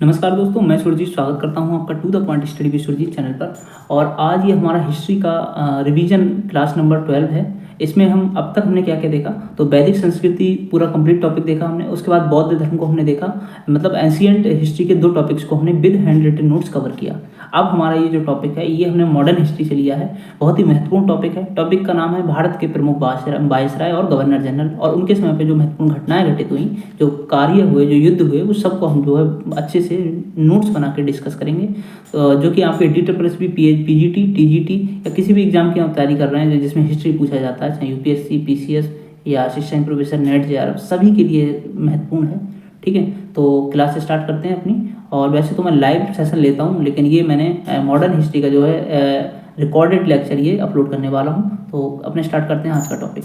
नमस्कार दोस्तों, मैं सुरजीत स्वागत करता हूं आपका to the point study with Surjeet channel पर। और आज ये हमारा हिस्ट्री का रिवीजन क्लास नंबर 12 है। इसमें हम अब तक हमने क्या क्या देखा, तो वैदिक संस्कृति पूरा कंप्लीट टॉपिक देखा हमने। उसके बाद बौद्ध धर्म को हमने देखा, मतलब एंशियंट हिस्ट्री के 2 टॉपिक्स को हमने with handwritten notes cover किया। अब हमारा ये जो टॉपिक है ये हमने मॉडर्न हिस्ट्री से लिया है। बहुत ही महत्वपूर्ण टॉपिक है। टॉपिक का नाम है भारत के प्रमुख वायसराय और गवर्नर जनरल और उनके समय पे जो महत्वपूर्ण घटनाएं घटित हुई, जो कार्य हुए, जो युद्ध हुए, उस सबको हम जो है अच्छे से नोट्स बना के डिस्कस करेंगे। जो कि आपके DSSB, PGT, TGT या किसी भी एग्जाम की आप तैयारी कर रहे हैं जिसमें हिस्ट्री पूछा जाता है, चाहे UPSC, PCS या असिस्टेंट प्रोफेसर, नेट, JRF, सभी के लिए महत्वपूर्ण है। ठीक है, तो क्लास स्टार्ट करते हैं अपनी। और वैसे तो मैं लाइव सेशन लेता हूँ, लेकिन ये मैंने मॉडर्न हिस्ट्री का जो है रिकॉर्डेड लेक्चर ये अपलोड करने वाला हूँ। तो अपने स्टार्ट करते हैं आज का टॉपिक।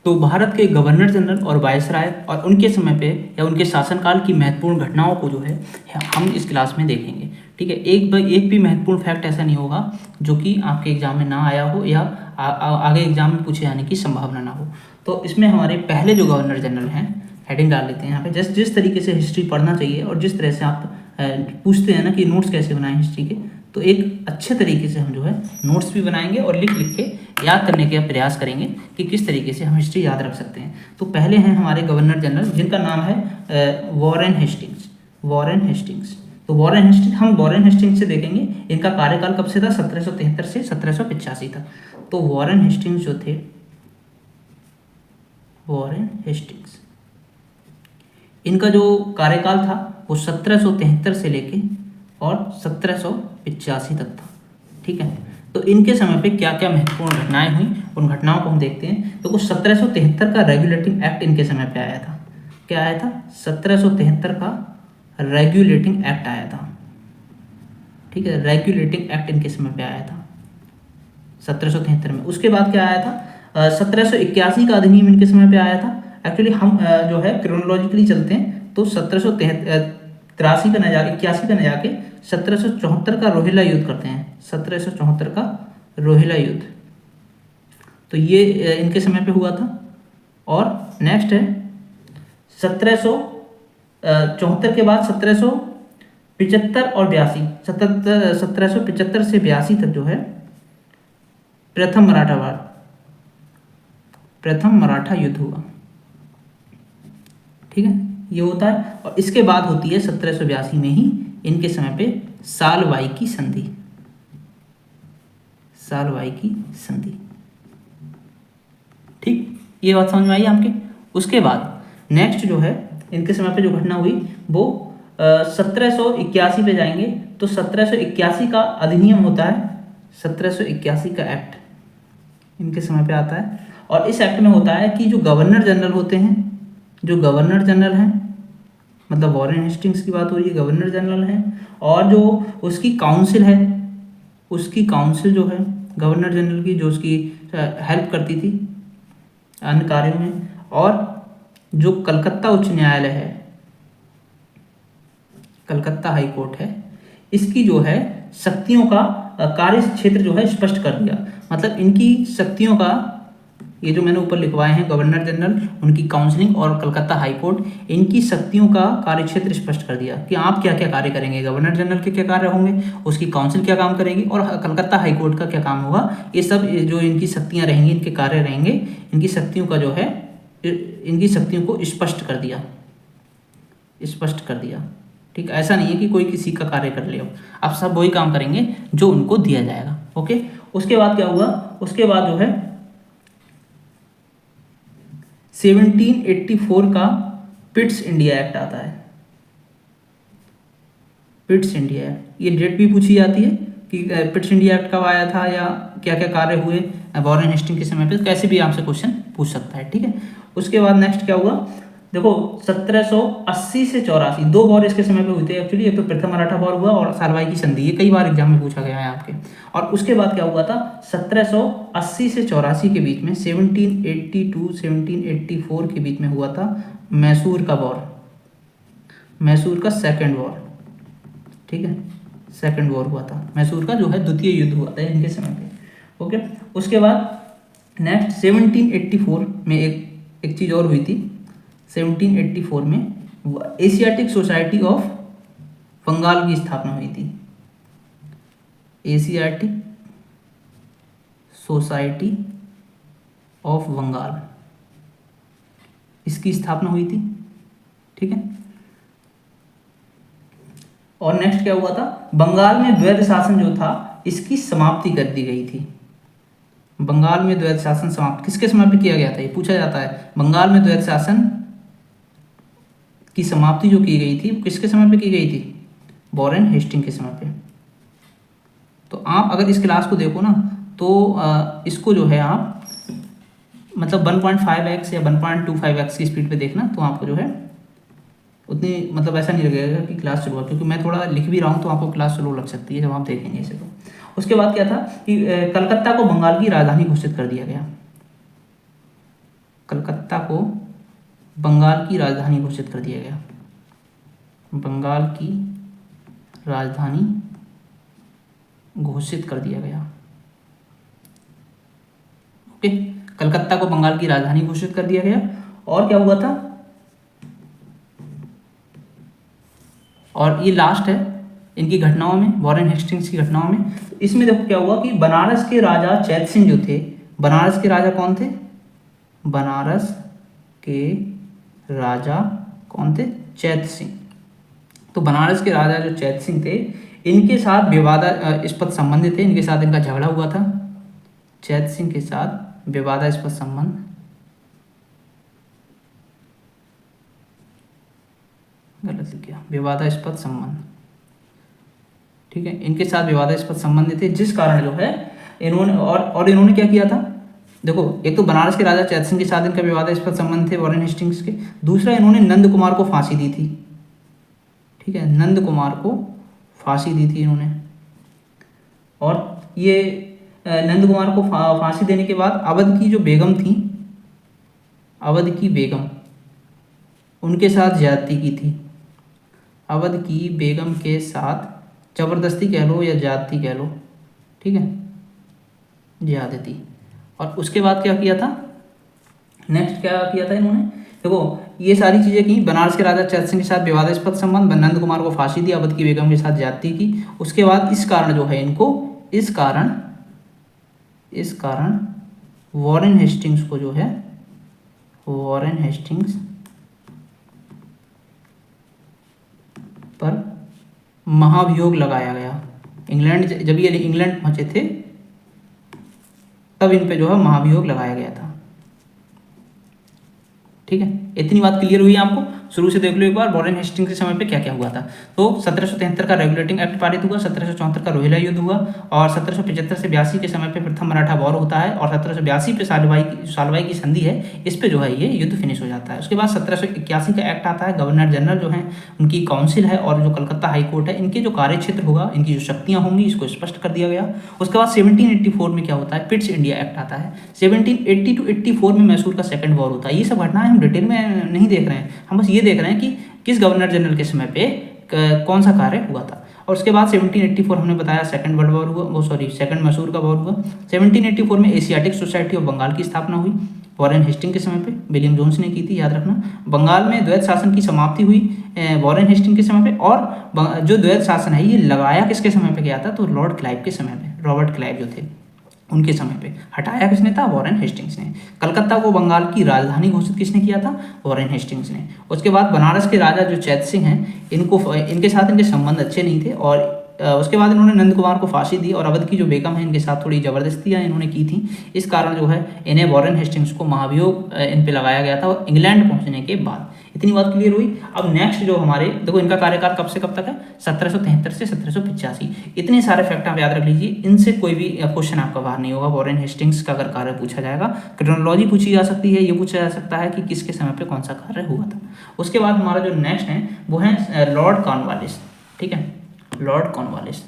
तो भारत के गवर्नर जनरल और वायसराय और उनके समय पे या उनके शासनकाल की महत्वपूर्ण घटनाओं को जो है हम इस क्लास में देखेंगे। ठीक है, एक भी महत्वपूर्ण फैक्ट ऐसा नहीं होगा जो कि आपके एग्जाम में ना आया हो या आगे एग्जाम में पूछे जाने की संभावना ना हो। तो इसमें हमारे पहले जो गवर्नर जनरल हैं, हेडिंग डाल लेते हैं यहाँ पे। जिस तरीके से हिस्ट्री पढ़ना चाहिए और जिस तरह से आप पूछते हैं ना कि नोट्स कैसे बनाएं हिस्ट्री के, तो एक अच्छे तरीके से हम जो है नोट्स भी बनाएंगे और लिख लिख के याद करने का प्रयास करेंगे कि किस तरीके से हम हिस्ट्री याद रख सकते हैं। तो पहले हैं हमारे गवर्नर जनरल, जिनका नाम है वॉरेन हेस्टिंग्स। तो हम वॉरेन हेस्टिंग्स से देखेंगे इनका कार्यकाल कब से था, 1773 से 1785 तक। तो वॉरेन हेस्टिंग्स जो थे, वॉरेन हेस्टिंग्स, इनका जो कार्यकाल था वो 1773 से लेके और 1785 तक था। ठीक है, तो इनके समय पे क्या क्या महत्वपूर्ण घटनाएं हुई, उन घटनाओं को हम देखते हैं। तो कुछ 1773 का रेगुलेटिंग एक्ट इनके समय पे आया था। क्या आया था? 1773 का रेगुलेटिंग एक्ट आया था। ठीक है, रेगुलेटिंग एक्ट इनके समय पे आया था 1773 में। उसके बाद क्या आया था? 1781 का अधिनियम इनके समय पे आया था। एक्चुअली हम जो है क्रोनोलॉजिकली चलते हैं तो 1783 का न जाके 81 का न जाके 1774 का रोहिला युद्ध करते हैं। 1774 का रोहिला युद्ध, तो ये इनके समय पे हुआ था। और नेक्स्ट है 1774 के बाद 1775 और 82, 1775 से 82 तक जो है प्रथम मराठा युद्ध हुआ। ठीक है, ये होता है। और इसके बाद होती है 1782 में ही इनके समय पे सालवाई की संधि। ठीक, ये बात समझ में आई आपके। उसके बाद नेक्स्ट जो है इनके समय पे जो घटना हुई वो 1781 पे जाएंगे। तो 1781 का अधिनियम होता है, 1781 का एक्ट इनके समय पे आता है। और इस एक्ट में होता है कि जो गवर्नर जनरल होते हैं, जो गवर्नर जनरल हैं, मतलब वॉरेन हेस्टिंग्स की बात हो रही है, गवर्नर जनरल हैं, और जो उसकी काउंसिल है, उसकी काउंसिल जो है गवर्नर जनरल की, जो उसकी हेल्प करती थी अन्य कार्यों में, और जो कलकत्ता उच्च न्यायालय है, कलकत्ता हाई कोर्ट है, इसकी जो है शक्तियों का कार्य क्षेत्र जो है स्पष्ट कर दिया। मतलब इनकी शक्तियों का, ये जो मैंने ऊपर लिखवाए हैं, गवर्नर जनरल, उनकी काउंसिलिंग और कलकत्ता हाई कोर्ट, इनकी शक्तियों का कार्यक्षेत्र स्पष्ट कर दिया कि आप क्या क्या कार्य करेंगे। गवर्नर जनरल के क्या कार्य होंगे, उसकी काउंसिल क्या काम करेगी, और कलकत्ता हाई कोर्ट का क्या काम होगा। ये सब जो इनकी शक्तियाँ रहेंगी, इनके कार्य रहेंगे, इनकी शक्तियों का जो है, इनकी शक्तियों को स्पष्ट कर दिया। ठीक, ऐसा नहीं है कि कोई किसी का कार्य कर ले, आप सब वही काम करेंगे जो उनको दिया जाएगा। ओके, उसके बाद क्या हुआ? उसके बाद जो है 1784 का पिट्स इंडिया एक्ट आता है। पिट्स इंडिया एक्ट, ये डेट भी पूछी जाती है कि पिट्स इंडिया एक्ट कब आया था या क्या क्या कार्य हुए वॉरेन हेस्टिंग्स के समय पे, कैसे भी आपसे क्वेश्चन पूछ सकता है। ठीक है, उसके बाद नेक्स्ट क्या हुआ? देखो 1780 से 84 2 वॉर इसके समय पे हुए थे एक्चुअली। एक तो प्रथम मराठा वॉर हुआ और सालवाई की संधि, ये कई बार एग्जाम में पूछा गया है आपके। और उसके बाद क्या हुआ था? 1780 से 84 के बीच में, 1782-1784 के बीच में हुआ था मैसूर का वॉर, मैसूर का सेकेंड वॉर। ठीक है, सेकेंड वॉर हुआ था मैसूर का, जो है द्वितीय युद्ध हुआ था इनके समय पे। ओके, उसके बाद नेक्स्ट 1784 में एक चीज़ और हुई थी। 1784 में एशियाटिक सोसाइटी ऑफ बंगाल की स्थापना हुई थी? एशियाटिक सोसाइटी ऑफ बंगाल, इसकी स्थापना हुई थी। ठीक है। और नेक्स्ट क्या हुआ था? बंगाल में द्वैध शासन जो था इसकी समाप्ति कर दी गई थी। बंगाल में द्वैध शासन समाप्त किसके समय पे किया गया था? ये पूछा जाता है। बंगाल में द्वैध शासन की समाप्ति जो की गई थी वो किसके समय पे की गई थी? वॉरेन हेस्टिंग के समय पे। तो आप अगर इस क्लास को देखो ना तो इसको जो है आप मतलब 1.5x या 1.25x की स्पीड पे देखना तो आपको जो है उतनी मतलब ऐसा नहीं लगेगा कि क्लास स्लो है, क्योंकि मैं थोड़ा लिख भी रहा हूँ तो आपको क्लास स्लो लग सकती है जब आप देखेंगे इसे। तो उसके बाद क्या था कि कलकत्ता को बंगाल की राजधानी घोषित कर दिया गया। कलकत्ता को बंगाल की राजधानी घोषित कर दिया गया। बंगाल की राजधानी घोषित कर दिया गया। ओके, कलकत्ता को बंगाल की राजधानी घोषित कर दिया गया। और क्या हुआ था? और ये लास्ट है इनकी घटनाओं में, वॉरेन हेस्टिंग्स की घटनाओं में। तो इसमें देखो क्या हुआ कि बनारस के राजा चैत सिंह जो थे, बनारस के राजा कौन थे? बनारस के राजा कौन थे? चैत सिंह। तो बनारस के राजा जो चैत सिंह थे इनके साथ विवादास्पद संबंध थे, इनके साथ इनका झगड़ा हुआ था। चैत सिंह के साथ विवादास्पद संबंध, गलत किया, विवादास्पद संबंध। ठीक है, इनके साथ विवादास्पद संबंध थे जिस कारण जो है इन्होंने इन्होंने क्या किया था? देखो, एक तो बनारस के राजा चैत सिंह के साथ इनका विवादास्पद संबंध थे वॉरेन हेस्टिंग्स के। दूसरा, इन्होंने नंद कुमार को फांसी दी थी। ठीक है, नंद कुमार को फांसी दी थी इन्होंने। और ये नंद कुमार को फांसी देने के बाद अवध की जो बेगम थी, अवध की बेगम, उनके साथ ज्यादती की थी। अवध की बेगम के साथ जबरदस्ती कह लो या ज्यादती कह लो, ठीक है, ज्यादती। और उसके बाद क्या किया था? नेक्स्ट क्या किया था इन्होंने? देखो, ये सारी चीज़ें की। बनारस के राजा चैत सिंह के साथ विवादास्पद संबंध, नंद कुमार को फांसी दी, अवध की बेगम के साथ ज्यादती की। उसके बाद इस कारण जो है इनको इस कारण वॉरेन हेस्टिंग्स को जो है, वॉरेन हेस्टिंग्स पर महाभियोग लगाया गया। इंग्लैंड, जब ये इंग्लैंड पहुंचे थे तब इन पे जो है महाभियोग लगाया गया था। ठीक है, इतनी बात क्लियर हुई आपको? शुरू से देख लो एक बार वॉरेन हेस्टिंग्स के समय पे क्या क्या हुआ था। तो 1773 का रेगुलेटिंग एक्ट पारित हुआ, 1774 का रोहिला युद्ध हुआ, और 1775 से 82 के समय पे प्रथम मराठा वॉर होता है, और 1782 पे सालवाई की संधि है, इस पे जो है ये युद्ध फिनिश हो जाता है। उसके बाद 1781 का एक्ट आता है। गवर्नर जनरल जो है उनकी काउंसिल है और जो कलकत्ता हाई कोर्ट है, इनके जो कार्य क्षेत्र होगा, इनकी जो शक्तियाँ होंगी, इसको स्पष्ट कर दिया गया। उसके बाद 1784 में क्या होता है? पिट्स इंडिया एक्ट आता है। 1780 टू 84 में मैसूर का सेकंड वॉर होता है। ये सब घटनाएं हम डिटेल में नहीं देख रहे हैं, हम बस ये देख रहे हैं कि किस गवर्नर जनरल के समय पे कौन सा कार्य हुआ था। और उसके बाद 1784 हमने बताया सेकंड वर्ल्ड वॉर हुआ, सेकंड मैसूर का वॉर हुआ। 1784 में एशियाटिक सोसाइटी ऑफ बंगाल की स्थापना हुई, वॉरेन हेस्टिंग के समय पे, विलियम जोन्स ने की थी, याद रखना। बंगाल में द्वैध शासन की समाप्ति हुई वॉरेन हेस्टिंग के समय पे। और जो द्वैध शासन है ये लगाया किसके समय पे गया था? तो लॉर्ड क्लाइव के समय पे, रॉबर्ट क्लाइव जो थे उनके समय पे। हटाया किसने था? वॉरेन हेस्टिंग्स ने। कलकत्ता को बंगाल की राजधानी घोषित किसने किया था? वॉरेन हेस्टिंग्स ने। उसके बाद बनारस के राजा जो चैत सिंह हैं, इनके साथ इनके संबंध अच्छे नहीं थे, और उसके बाद इन्होंने नंद कुमार को फांसी दी, और अवध की जो बेगम है इनके साथ थोड़ी ज़बरदस्तियाँ इन्होंने की थी। इस कारण जो है इन्हें वॉरेन हेस्टिंग्स को महाभियोग इन पे लगाया गया था, और इंग्लैंड पहुंचने के बाद। इतनी बात क्लियर हुई। अब नेक्स्ट जो हमारे, देखो इनका कार्यकाल कब से कब तक है? 1773 से 1785। इतने सारे फैक्ट आप याद रख लीजिए, इनसे कोई भी क्वेश्चन आपका बाहर नहीं होगा। वॉरेन हेस्टिंग्स का अगर कार्य पूछा जाएगा, क्रोनोलॉजी पूछी जा सकती है, ये पूछा जा सकता है कि किसके समय पे कौन सा कार्य हुआ था। उसके बाद हमारा जो नेक्स्ट है वो है लॉर्ड कॉर्नवालिस। ठीक है, लॉर्ड कॉर्नवालिस।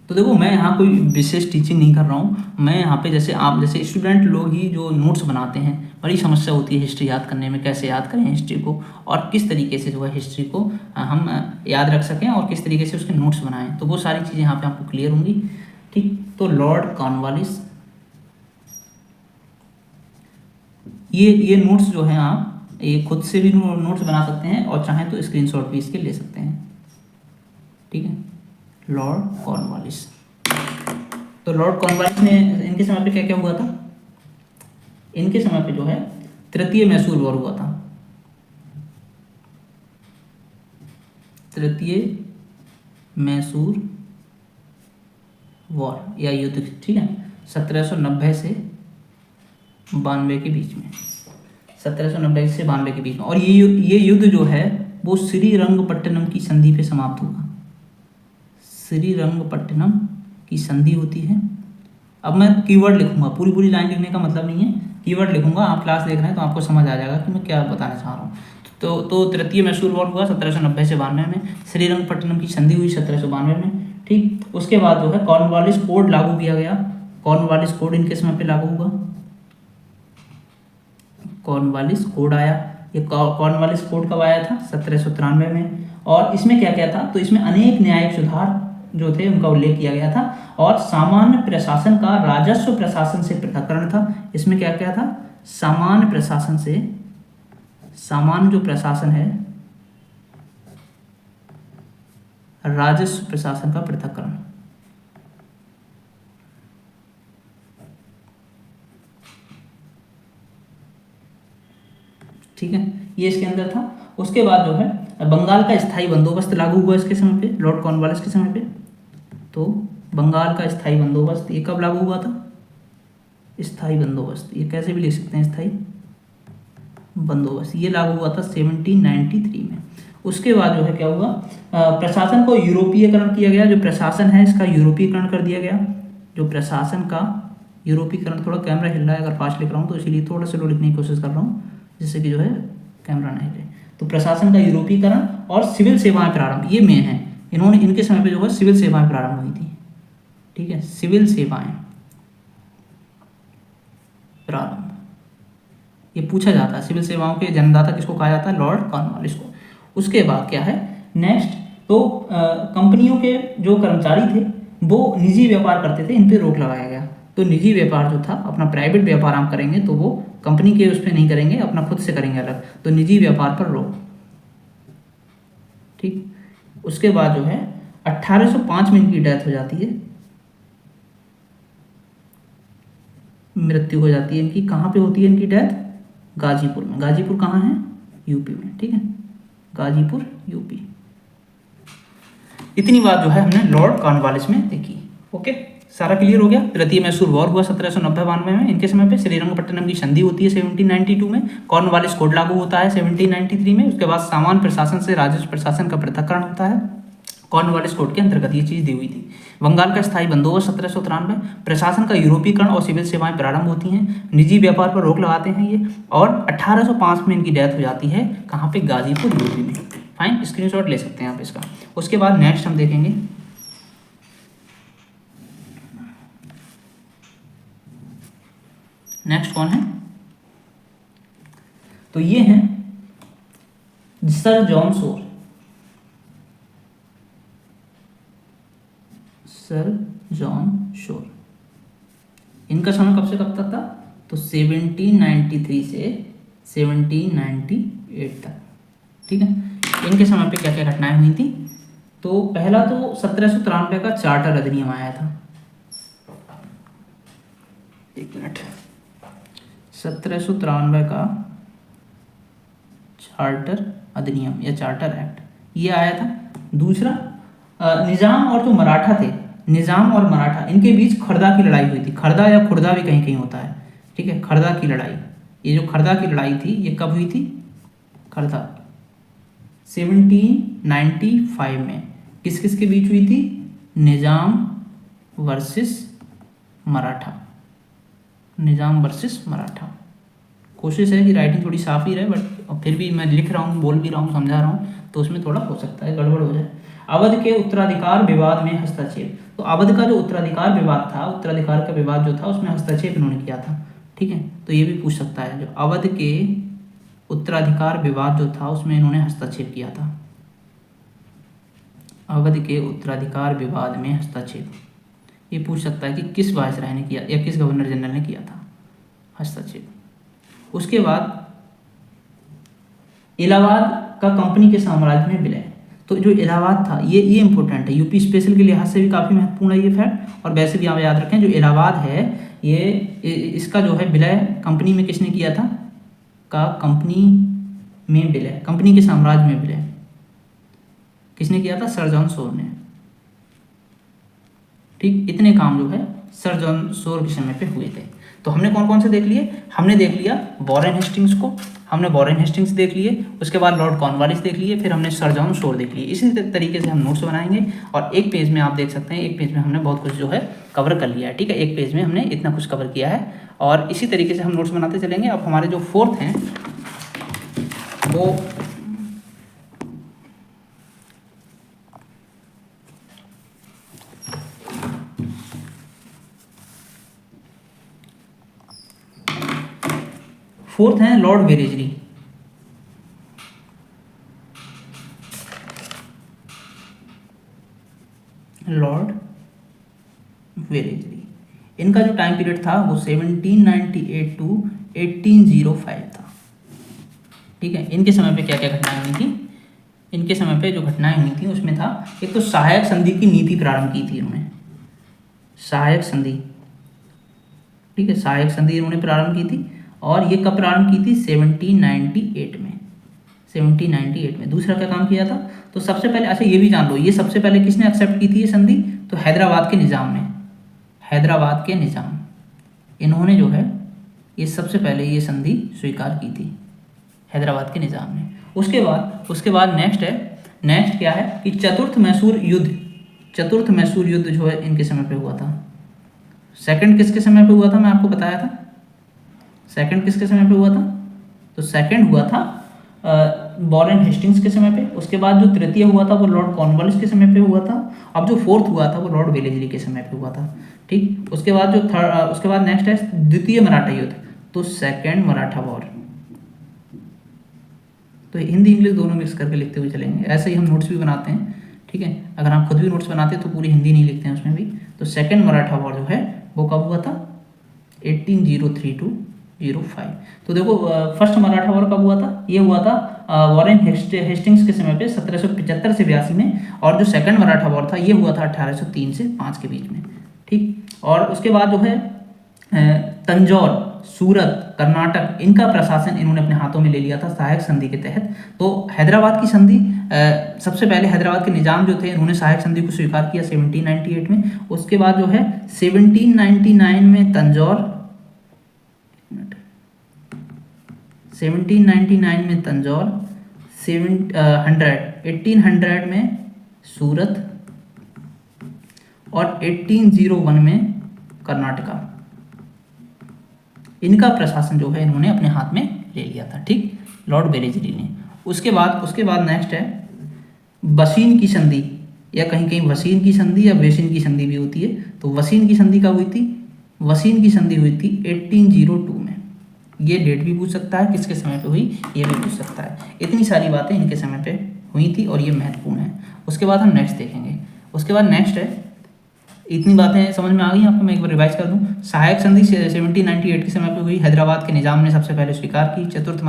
तो देखो, मैं यहाँ कोई विशेष टीचिंग नहीं कर रहा हूँ, मैं यहाँ पे जैसे आप जैसे स्टूडेंट लोग ही जो नोट्स बनाते हैं, बड़ी समस्या होती है हिस्ट्री याद करने में, कैसे याद करें हिस्ट्री को, और किस तरीके से जो है हिस्ट्री को हम याद रख सकें, और किस तरीके से उसके नोट्स बनाएं। तो वो सारी चीज़ें यहाँ पे आपको क्लियर होंगी। ठीक, तो लॉर्ड कॉर्नवालिस ये नोट्स जो हैं आप ये खुद से भी नोट्स बना सकते हैं और चाहें तो स्क्रीनशॉट भी इसके ले सकते हैं। ठीक है, लॉर्ड कॉर्नवालिस। तो लॉर्ड कॉर्नवालिस ने इनके समय पे क्या क्या हुआ था? इनके समय पे जो है तृतीय मैसूर वॉर हुआ था। तृतीय मैसूर वॉर या युद्ध, ठीक है, 1790 से 92 के बीच में, 1790 से 92 के बीच में। और ये युद्ध जो है वो श्रीरंगपट्टनम की संधि पे समाप्त हुआ। श्रीरंगपट्टनम की संधि होती है। अब मैं कीवर्ड लिखूंगा, पूरी लाइन लिखने का मतलब नहीं है, कीवर्ड लिखूंगा। आप क्लास देख रहे हैं तो आपको समझ आ जाएगा कि मैं क्या बताना चाह रहा हूँ। तो तृतीय मैसूर वॉर हुआ 1790 से 92 में। श्रीरंगपट्टनम की संधि हुई 1792 में। ठीक, उसके बाद जो है कॉर्नवालिस कोड लागू किया गया। कॉर्नवालिस कोड इनके समय पे लागू हुआ। कॉर्नवालिस कोड आया। ये कॉर्नवालिस कोड कब आया था? 1793 में। और इसमें क्या क्या था? तो इसमें अनेक न्यायिक सुधार जो थे उनका उल्लेख किया गया था और सामान्य प्रशासन का राजस्व प्रशासन से पृथक्करण था। इसमें क्या क्या था? सामान्य प्रशासन से, सामान्य जो प्रशासन है, राजस्व प्रशासन का पृथक्करण। ठीक है, ये इसके अंदर था। उसके बाद जो है बंगाल का स्थायी बंदोबस्त लागू हुआ इसके समय पे, लॉर्ड कॉर्नवालिस के समय पे। तो बंगाल का स्थायी बंदोबस्त ये कब लागू हुआ था? स्थायी बंदोबस्त, ये कैसे भी लिख सकते हैं, स्थायी बंदोबस्त, ये लागू हुआ था 1793 में। उसके बाद जो है क्या हुआ? प्रशासन को यूरोपीयकरण किया गया। जो प्रशासन है इसका यूरोपीयकरण कर दिया गया। जो प्रशासन का यूरोपीकरण, थोड़ा कैमरा हिल रहा है अगर फास्ट लिख रहा हूँ तो इसीलिए थोड़ा स्लो लिखने की कोशिश कर रहा हूँ जिससे कि जो है कैमरा नहीं हिले। तो प्रशासन का यूरोपीकरण और सिविल सेवाएं प्रारंभ, ये मेन है। इन्होंने, इनके समय पे जो है सिविल सेवाएं प्रारंभ हुई थी। ठीक है, सिविल सेवाएं प्रारंभ, ये पूछा जाता है सिविल सेवाओं के जन्मदाता किसको कहा जाता है? लॉर्ड कॉर्नवालिस को। उसके बाद क्या है नेक्स्ट? तो कंपनियों के जो कर्मचारी थे वो निजी व्यापार करते थे, इन पे रोक लगाया गया। तो निजी व्यापार जो था, अपना प्राइवेट व्यापार हम करेंगे तो वो कंपनी के उस पर नहीं करेंगे, अपना खुद से करेंगे अलग। तो निजी व्यापार पर रोक। ठीक, उसके बाद जो है 1805 में इनकी डेथ हो जाती है, मृत्यु हो जाती है इनकी। कहाँ पे होती है इनकी डेथ? गाजीपुर में। गाजीपुर कहाँ है? यूपी में। ठीक है, गाजीपुर यूपी। इतनी बात जो है हमने लॉर्ड कॉर्नवालिस में देखी। ओके, सारा क्लियर हो गया। तृतीय मैसूर वॉर हुआ 1790-92 में इनके समय पे। श्रीरंगपट्टनम की संधि होती है 1792 में। कॉर्नवालिस कोड लागू होता है 1793 में। उसके बाद सामान्य प्रशासन से राजस्व प्रशासन का पृथक्करण होता है। कॉर्नवालिस कोड के अंतर्गत ये चीज दी हुई थी। बंगाल का स्थायी बंदोबस्त 1793। प्रशासन का यूरोपीकरण और सिविल सेवाएं प्रारंभ होती हैं। निजी व्यापार पर रोक लगाते हैं ये। और 1805 में इनकी डेथ हो जाती है। कहाँ पे? गाजीपुर यूपी में। फाइन, स्क्रीनशॉट ले सकते हैं आप इसका। उसके बाद नेक्स्ट हम देखेंगे नेक्स्ट कौन है? तो ये हैं sir John Shore. Sir John Shore, इनका समय कब से कब तक था? तो 1793 से 1798 तक। ठीक है, इनके समय पे क्या क्या घटनाएं हुई थी? तो पहला तो 1793 का चार्टर अधिनियम आया था। एक मिनट, 1793 का चार्टर अधिनियम या चार्टर एक्ट ये आया था। दूसरा निजाम और जो मराठा थे, निजाम और मराठा, इनके बीच खरदा की लड़ाई हुई थी। खरदा या खुर्दा भी कहीं कहीं होता है। ठीक है, खरदा की लड़ाई, ये जो खरदा की लड़ाई थी ये कब हुई थी? खरदा 1795 में। किस किस के बीच हुई थी? निजाम वर्सेस मराठा। निजाम वर्सेस मराठा। कोशिश है कि राइटिंग थोड़ी साफ ही रहे, बट फिर भी मैं लिख रहा हूँ, बोल भी रहा हूँ, समझा रहा हूँ, तो उसमें थोड़ा हो सकता है गड़बड़ हो जाए। अवध के उत्तराधिकार विवाद में हस्तक्षेप। तो अवध का जो उत्तराधिकार विवाद था, उत्तराधिकार का विवाद जो था उसमें हस्तक्षेप इन्होंने किया था। ठीक है, तो ये भी पूछ सकता है, जो अवध के उत्तराधिकार विवाद जो था उसमें इन्होंने हस्तक्षेप किया था। अवध के उत्तराधिकार विवाद में हस्तक्षेप, ये पूछ सकता है कि किस वायसराय ने किया या किस गवर्नर जनरल ने किया था हस्तक्षेप। उसके बाद इलाहाबाद का कंपनी के साम्राज्य में विलय। तो जो इलाहाबाद था ये इंपॉर्टेंट है, यूपी स्पेशल के लिहाज से भी काफ़ी महत्वपूर्ण है ये फैक्ट। और वैसे भी आप याद रखें जो इलाहाबाद है ये इसका जो है विलय कंपनी में किसने किया था, का कंपनी में विलय, कंपनी के साम्राज्य में विलय किसने किया था, सर जॉन शोर ने। ठीक, इतने काम जो है सर जॉन शोर के समय पे हुए थे। तो हमने कौन कौन से देख लिए, हमने देख लिया वॉरेन हेस्टिंग्स को, हमने वॉरेन हेस्टिंग्स देख लिए, उसके बाद लॉर्ड कॉर्नवालिस देख लिए, फिर हमने सर जॉन शोर देख लिए। इसी तरीके से हम नोट्स बनाएंगे और एक पेज में आप देख सकते हैं, एक पेज में हमने बहुत कुछ जो है कवर कर लिया है। ठीक है, एक पेज में हमने इतना कुछ कवर किया है और इसी तरीके से हम नोट्स बनाते चलेंगे। अब हमारे जो फोर्थ हैं वो फोर्थ हैं लॉर्ड वेलेस्ली। लॉर्ड वेलेस्ली, इनका जो टाइम पीरियड था वो 1798 टू 1805 था। ठीक है, इनके समय पे क्या क्या घटनाएं हुई थी, इनके समय पे जो घटनाएं हुई थी उसमें था एक तो सहायक संधि की नीति प्रारंभ की थी इन्होंने, सहायक संधि। ठीक है, सहायक संधि इन्होंने प्रारंभ की थी और ये कब प्रारंभ की थी, 1798 में, 1798 में। दूसरा क्या काम किया था, तो सबसे पहले, अच्छा ये भी जान लो, ये सबसे पहले किसने एक्सेप्ट की थी ये संधि, तो हैदराबाद के निज़ाम ने, हैदराबाद के निज़ाम, इन्होंने जो है ये सबसे पहले ये संधि स्वीकार की थी हैदराबाद के निज़ाम ने। उसके बाद नेक्स्ट है, नेक्स्ट क्या है कि चतुर्थ मैसूर युद्ध, चतुर्थ मैसूर युद्ध जो है इनके समय पे हुआ था। सेकंड किसके समय पे हुआ था, मैं आपको बताया था, सेकंड किसके समय पे हुआ था, तो सेकंड हुआ था वॉरेन हेस्टिंग्स के समय पे। उसके बाद जो तृतीय हुआ था वो लॉर्ड कॉर्नवालिस के समय पे हुआ था। अब जो फोर्थ हुआ था वो लॉर्ड वेलेस्ली के समय पे हुआ था। ठीक, उसके बाद जो थर्ड, उसके बाद नेक्स्ट है द्वितीय मराठा युद्ध, तो सेकंड मराठा वॉर। तो हिंदी इंग्लिश दोनों मिक्स करके लिखते हुए चलेंगे, ऐसे ही हम नोट्स भी बनाते हैं। ठीक है, अगर आप खुद भी नोट्स बनाते हैं तो पूरी हिंदी नहीं लिखते हैं उसमें भी। तो सेकंड मराठा वॉर जो है वो कब हुआ था, 1803 टू 05। तो देखो फर्स्ट मराठा वॉर कब हुआ था, ये हुआ था वॉरेन हेस्टिंग्स के समय पे 1775 से 82 में। और जो सेकंड मराठा वॉर था ये हुआ था 1803 से 5 के बीच में। ठीक, और उसके बाद जो है तंजौर, सूरत, कर्नाटक, इनका प्रशासन इन्होंने अपने हाथों में ले लिया था सहायक संधि के तहत। तो हैदराबाद की संधि, सबसे पहले हैदराबाद के निजाम जो थे इन्होंने सहायक संधि को स्वीकार किया 1798 में। उसके बाद जो है 1799 में तंजौर, 1799 में तंजौर, 1800 में सूरत और 1801 में कर्नाटका, इनका प्रशासन जो है इन्होंने अपने हाथ में ले लिया था। ठीक, लॉर्ड वेलेस्ली ने। उसके बाद नेक्स्ट है वसीन की संधि, या कहीं कहीं वसीन की संधि या वेसिन की संधि भी होती है। तो वसीन की संधि कब हुई थी, वसीन की संधि हुई थी 1802 में। ये डेट भी पूछ सकता है, किसके समय पे हुई ये भी पूछ सकता है। इतनी सारी बातें इनके समय पे हुई थी और ये महत्वपूर्ण है। उसके बाद हम नेक्स्ट देखेंगे। उसके बाद नेक्स्ट है, इतनी बातें समझ में आ गई आपको, मैं एक बार रिवाइज कर दूं। सहायक संधि 1798 के समय पे हुई, हैदराबाद के निजाम ने सबसे पहले स्वीकार की। चतुर्थ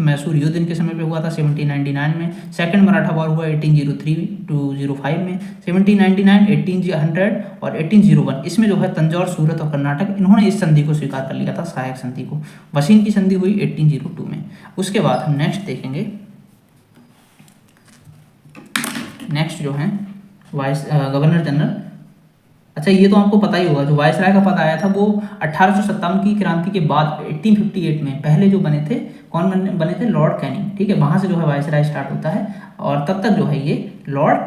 मैसूर युद्ध इनके समय पे हुआ था 1799 में। सेकंड मराठा वॉर हुआ 1803 टू 05 में। 1799, 1800 और 1801, इसमें जो है तंजौर, सूरत और कर्नाटक, इन्होंने इस संधि को स्वीकार कर लिया था, सहायक संधि को। वसीन की संधि हुई 1802 में। उसके बाद हम नेक्स्ट देखेंगे, नेक्स्ट जो है गवर्नर जनरल। अच्छा, ये तो आपको पता ही होगा, जो वायसराय का पद आया था वो 1857 की क्रांति के बाद 1858 में पहले जो बने थे, कौन बने थे, लॉर्ड कैनिंग। ठीक है, वहाँ से जो है वायसराय स्टार्ट होता है और तब तक जो है ये लॉर्ड,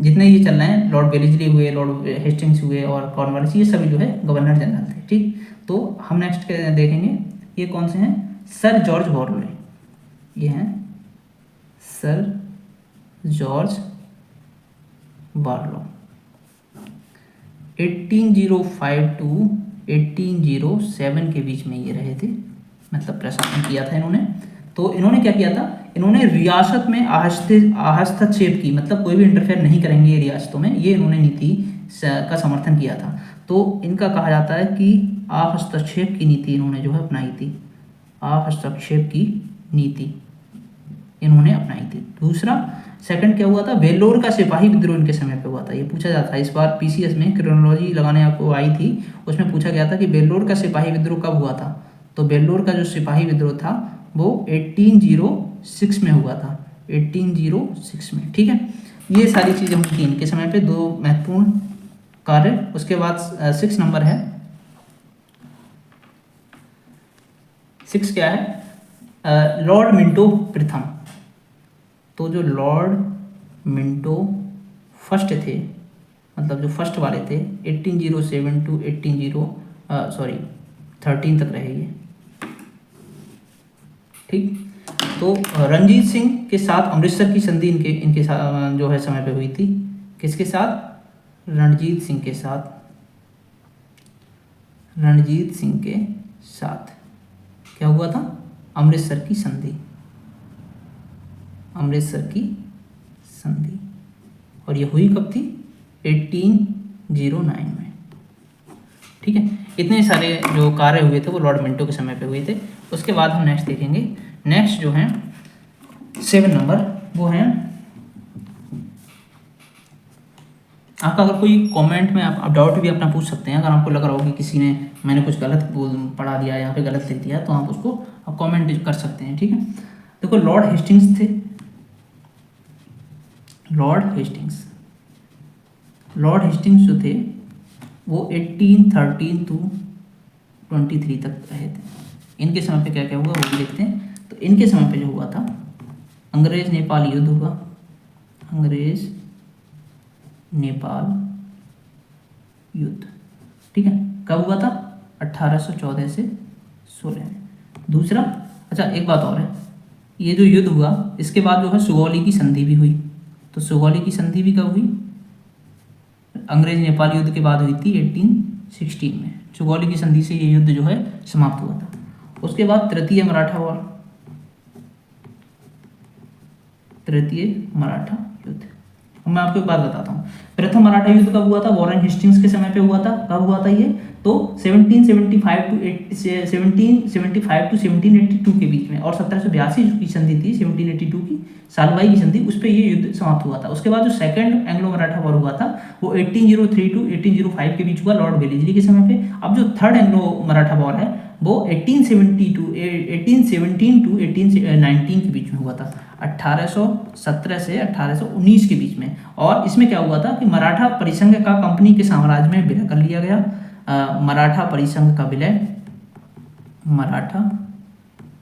जितने ये चल रहे हैं, लॉर्ड वेलेस्ली हुए, लॉर्ड हेस्टिंग्स हुए और कॉर्नवालिस, ये सभी जो है गवर्नर जनरल थे। ठीक, तो हम नेक्स्ट देखेंगे ये कौन से हैं, सर जॉर्ज बॉर्लोई, ये हैं सर जॉर्ज बार्लो। 1805 टू 1807 के बीच में ये रहे थे, मतलब प्रशासन किया था इन्होंने। तो इन्होंने क्या किया था, इन्होंने रियासत में हस्तक्षेप की, मतलब कोई भी इंटरफेयर नहीं करेंगे ये रियासतों में, ये इन्होंने नीति का समर्थन किया था। तो इनका कहा जाता है कि अहस्तक्षेप की नीति इन्होंने जो है अपनाई थी, अहस्तक्षेप की नीति इन्होंने अपनाई थी। दूसरा सेकंड क्या हुआ था, वेल्लोर का सिपाही विद्रोह इनके समय पे हुआ था। ये पूछा जाता है, इस बार पीसीएस में क्रोनोलॉजी लगाने आपको आई थी, उसमें पूछा गया था कि वेल्लोर का सिपाही विद्रोह कब हुआ था। तो वेल्लोर का जो सिपाही विद्रोह था वो 1806 में हुआ था, 1806 में। ठीक है, ये सारी चीज़ें हुई थी इनके समय पे, दो महत्वपूर्ण कार्य। उसके बाद 6 नंबर है, 6 क्या है, लॉर्ड मिंटो प्रथम। तो जो लॉर्ड मिंटो फर्स्ट थे, मतलब जो फर्स्ट वाले थे, 1807 टू 13 तक रहे ये। ठीक, तो रणजीत सिंह के साथ अमृतसर की संधि इनके साथ जो है समय पे हुई थी। किसके साथ, रणजीत सिंह के साथ, रणजीत सिंह के साथ क्या हुआ था, अमृतसर की संधि, अमृतसर की संधि। और ये हुई कब थी, 1809 में। ठीक है, इतने सारे जो कार्य हुए थे वो लॉर्ड मिंटो के समय पे हुए थे। उसके बाद हम नेक्स्ट देखेंगे, नेक्स्ट जो है 7 नंबर, वो है आपका, अगर कोई कमेंट में आप डाउट भी अपना पूछ सकते हैं। अगर आपको लग रहा हो कि किसी ने, मैंने कुछ गलत पढ़ा दिया, यहाँ पे गलत लिख दिया, तो आप उसको कमेंट कर सकते हैं। ठीक है, देखो लॉर्ड हेस्टिंग्स थे, लॉर्ड हेस्टिंग्स, लॉर्ड हेस्टिंग्स जो थे वो 1813 टू 23 तक रहे थे। इनके समय पे क्या क्या हुआ वो भी देखते हैं। तो इनके समय पे जो हुआ था, अंग्रेज नेपाल युद्ध हुआ, अंग्रेज नेपाल युद्ध। ठीक है, कब हुआ था, 1814 से 16 में। दूसरा, अच्छा एक बात और है, ये जो युद्ध हुआ इसके बाद जो है सुगौली की संधि भी हुई। तो सुगौली की संधि भी कब हुई, अंग्रेज नेपाल युद्ध के बाद हुई थी 1816 में। सुगौली की संधि से ये युद्ध जो है समाप्त हुआ था। उसके बाद तृतीय मराठा वॉर, तृतीय मराठा युद्ध। मैं आपको एक बात बताता हूँ, प्रथम मराठा युद्ध कब हुआ था, वॉरेन हेस्टिंग्स के समय पे हुआ था। कब हुआ था ये, तो 1775 टू 1782 के बीच में। और 1782 की संधि थी, 1782 की सालवाई की संधि, उस पर ये युद्ध समाप्त हुआ था। उसके बाद जो सेकंड एंग्लो मराठा वॉर हुआ था वो 1803 टू 1805 के बीच हुआ, लॉर्ड वेलेस्ली के समय पे। अब जो थर्ड एंग्लो मराठा वॉर है वो 1817 टू 1819 के बीच में हुआ था, 1817 से 1819 के बीच में। और इसमें क्या हुआ था कि मराठा परिसंघ का कंपनी के साम्राज्य में विलय कर लिया गया। मराठा परिसंघ का विलय, मराठा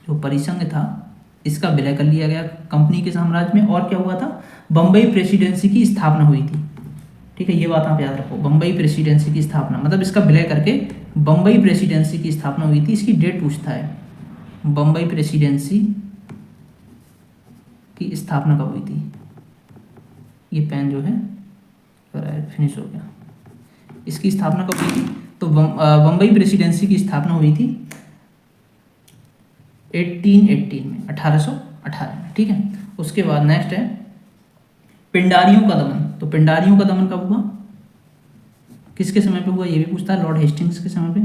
जो परिसंघ था इसका विलय कर लिया गया कंपनी के साम्राज्य में। और क्या हुआ था, बम्बई प्रेसिडेंसी की स्थापना हुई थी। ठीक है, ये बात आप याद रखो, बम्बई प्रेसिडेंसी की स्थापना, मतलब इसका विलय करके बम्बई प्रेसिडेंसी की स्थापना हुई थी। इसकी डेट पूछता है, बम्बई प्रेसिडेंसी की स्थापना कब हुई थी। ये पेन जो है फिनिश हो गया, इसकी स्थापना कब हुई थी। तो बम्बई प्रेसिडेंसी की स्थापना हुई थी 1818 में, 1818 में। ठीक है, उसके बाद नेक्स्ट है पिंडारियों का दमन। तो पिंडारियों का दमन कब हुआ, किसके समय पे हुआ, ये भी पूछता है, लॉर्ड हेस्टिंग्स के समय पे।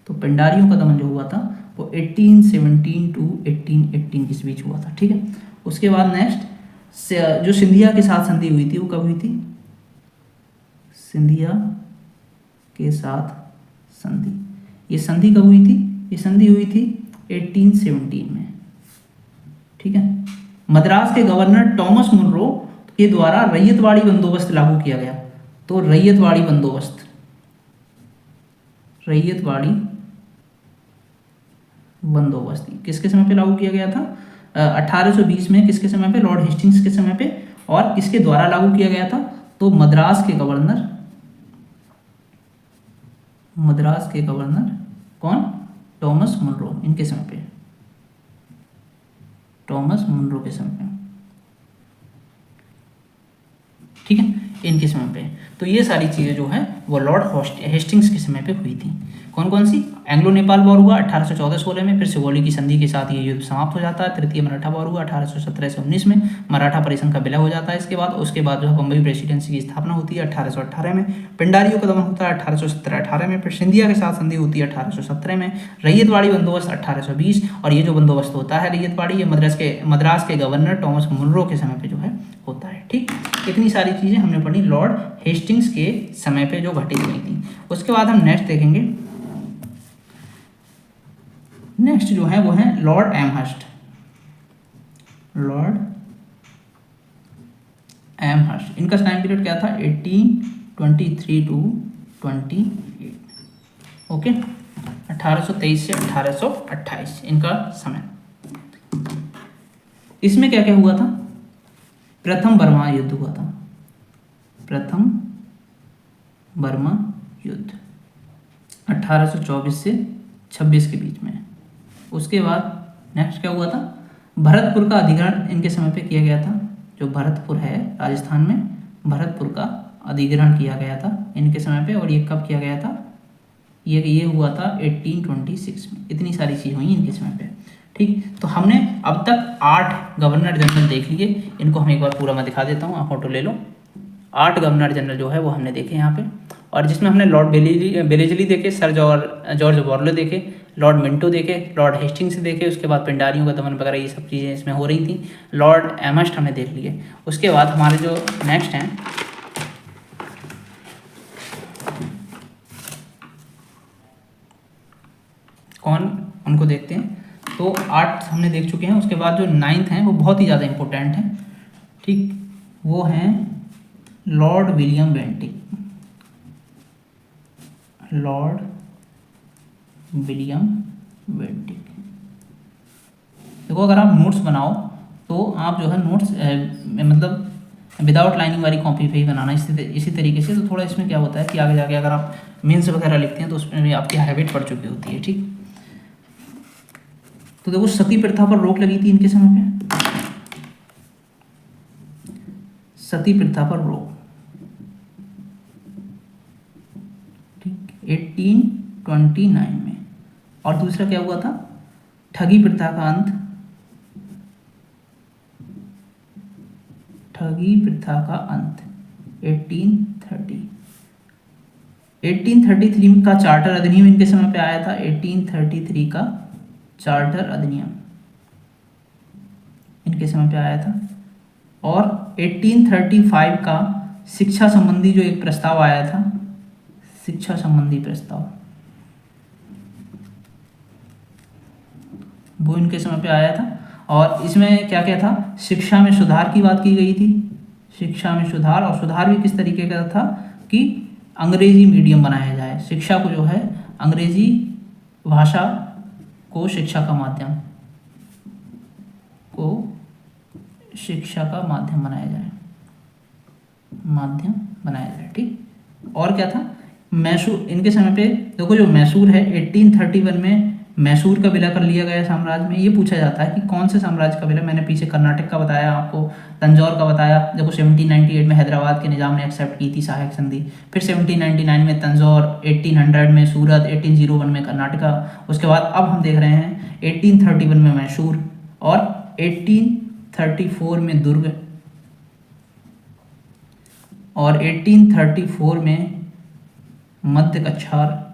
तो पिंडारियों का दमन जो हुआ था वो 1817 टू 1818 के बीच हुआ था। ठीक है, उसके बाद नेक्स्ट जो सिंधिया के साथ संधि हुई थी वो कब हुई थी, सिंधिया के साथ संधि, ये संधि कब हुई थी, ये संधि हुई थी 1817 में। ठीक है, मद्रास के गवर्नर टॉमस मुनरो के द्वारा रैयतवाड़ी बंदोबस्त लागू किया गया। तो रैयतवाड़ी बंदोबस्त, रैयतवाड़ी बंदोबस्त किसके समय पे लागू किया गया था, 1820 में। किसके समय पे, लॉर्ड हेस्टिंग्स के समय पे। और किसके द्वारा लागू किया गया था, तो मद्रास के गवर्नर, मद्रास के गवर्नर कौन, टॉमस मुनरो, इनके समय पे, टॉमस मुनरो के समय पे। ठीक है, इनके समय पे। तो ये सारी चीज़ें जो है वो लॉर्ड हेस्टिंग्स के समय पे हुई थी। कौन कौन सी? एंग्लो नेपाल वॉर हुआ 1814-16 में, फिर सिगोली की संधि के साथ ये युद्ध समाप्त हो जाता है। तृतीय मराठा वॉर हुआ 1817 से 19 में, मराठा परिसंघ का विलय हो जाता है। उसके बाद जो है बम्बई प्रेसिडेंसी की स्थापना होती है 1818 में। पिंडारियों का दमन होता है 1817-18 में। फिर सिंधिया के साथ संधि होती है 1817 में। रैयतवाड़ी बंदोबस्त 1820, और ये जो बंदोबस्त होता है रैयतवाड़ी, ये मद्रास के गवर्नर टॉमस मुनरो के समय पे जो है होता है। ठीक, इतनी सारी चीज़ें हमने पढ़ी लॉर्ड हेस्टिंग्स के समय पे जो घटित हुई थी। उसके बाद हम नेक्स्ट देखेंगे, नेक्स्ट जो है वो है लॉर्ड एमहर्स्ट। लॉर्ड एमहर्स्ट, इनका टाइम पीरियड क्या था? 1823 टू 28। ओके, 1823 से 1828 इनका समय। इसमें क्या क्या हुआ था? प्रथम बर्मा युद्ध हुआ था, प्रथम बर्मा युद्ध 1824 से 26 के बीच में। उसके बाद नेक्स्ट क्या हुआ था? भरतपुर का अधिग्रहण इनके समय पे किया गया था। जो भरतपुर है राजस्थान में, भरतपुर का अधिग्रहण किया गया था इनके समय पे। और ये कब किया गया था? ये हुआ था 1826 में। इतनी सारी चीज़ हुई इनके समय पे। ठीक, तो हमने अब तक 8 गवर्नर जनरल देख लिए। इनको हम एक बार पूरा मैं दिखा देता हूँ, आप फोटो ले लो। 8 गवर्नर जनरल जो है वो हमने देखे यहाँ पे, और जिसमें हमने लॉर्ड बेलेजली देखे, सर जॉर्ज बॉर्लो देखे, लॉर्ड मिंटो देखे, लॉर्ड हेस्टिंग्स देखे। उसके बाद पिंडारियों का दमन वगैरह ये सब चीज़ें इसमें हो रही थी। लॉर्ड एमहर्स्ट हमने देख लिए। उसके बाद हमारे जो नेक्स्ट हैं, कौन, उनको देखते हैं। तो 8 हमने देख चुके हैं। उसके बाद जो 9th हैं वो बहुत ही ज़्यादा इंपॉर्टेंट हैं। ठीक, वो हैं Lord William Bentinck. Lord William Bentinck. देखो, अगर आप नोट्स बनाओ तो आप जो है नोट्स मतलब विदाउट लाइनिंग वाली कॉपी पे ही बनाना इसी तरीके से। तो थोड़ा इसमें क्या होता है कि आगे जाके अगर आप मीन्स वगैरह लिखते हैं तो उसमें भी आपकी हैबिट पड़ चुकी होती है। ठीक, तो देखो सती प्रथा पर रोक लगी थी इनके समय पे। सती प्रथा पर रोक, ठीक, 1829 में। और दूसरा क्या हुआ था? ठगी प्रथा का अंत, ठगी प्रथा का अंत 1833 का चार्टर अधिनियम इनके समय पे आया था। 1833 का चार्टर अधिनियम इनके समय पे आया था। और 1835 का शिक्षा संबंधी जो एक प्रस्ताव आया था, शिक्षा संबंधी प्रस्ताव, वो इनके समय पे आया था। और इसमें क्या क्या था? शिक्षा में सुधार की बात की गई थी, शिक्षा में सुधार। और सुधार भी किस तरीके का था कि अंग्रेजी मीडियम बनाया जाए, शिक्षा को जो है अंग्रेजी भाषा को शिक्षा का माध्यम बनाया जाए। ठीक, और क्या था? मैसूर इनके समय पे देखो, जो मैसूर है 1831 में मैसूर का विलय कर लिया गया साम्राज्य में। ये पूछा जाता है कि कौन से साम्राज्य का विलय? मैंने पीछे कर्नाटक का बताया आपको, तंजौर का बताया। देखो 1798 में हैदराबाद के निजाम ने एक्सेप्ट की थी सहायक संधि। फिर 1799 में तंजौर, 1800 में सूरत, 1801 में कर्नाटका। उसके बाद अब हम देख रहे हैं 1831 में मैसूर, और 1834 में दुर्ग, और 1834 में मध्य कछार।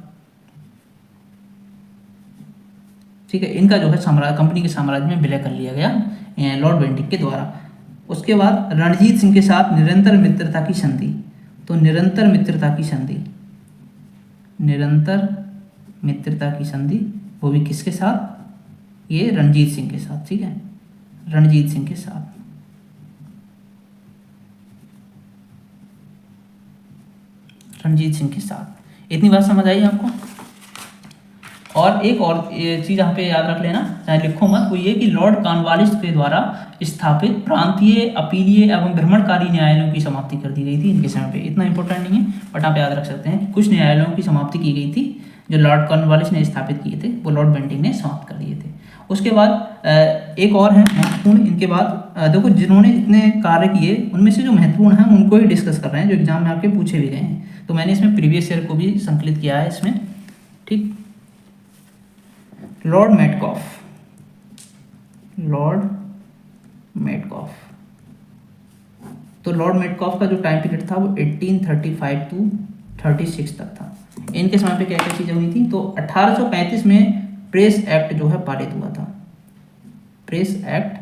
ठीक है, इनका जो है साम्राज्य कंपनी के साम्राज्य में विलय कर लिया गया लॉर्ड बेंटिक के द्वारा। उसके बाद रणजीत सिंह के साथ निरंतर मित्रता की संधि। तो निरंतर मित्रता की संधि वो भी किसके साथ? ये रणजीत सिंह के साथ। ठीक है, रणजीत सिंह के साथ। इतनी बात समझ आई आपको? और एक और चीज़ यहाँ पे याद रख लेना, चाहे लिखो मत, वो ये कि लॉर्ड कॉर्नवालिस के द्वारा स्थापित प्रांतीय, अपीलीय एवं भ्रमणकारी न्यायालयों की समाप्ति कर दी गई थी इनके समय पे। इतना इंपॉर्टेंट नहीं है, बट आप याद रख सकते हैं कि कुछ न्यायालयों की समाप्ति की गई थी जो लॉर्ड कॉर्नवालिस ने स्थापित किए थे, वो लॉर्ड बेंटिक ने समाप्त कर दिए थे। उसके बाद एक और है महत्वपूर्ण इनके बाद, देखो जिन्होंने इतने कार्य किए उनमें से जो महत्वपूर्ण हैं उनको ही डिस्कस कर रहे हैं जो एग्जाम में आपके पूछे भी गए हैं। तो मैंने इसमें प्रीवियस ईयर को भी संकलित किया है इसमें, ठीक। लॉर्ड मेटकॉफ, तो लॉर्ड मेटकॉफ का जो टाइम पीरियड था वो 1835 टू 36 तक था। इनके समय पे क्या क्या चीज़ें हुई थी, तो 1835 में प्रेस एक्ट जो है पारित हुआ था। प्रेस एक्ट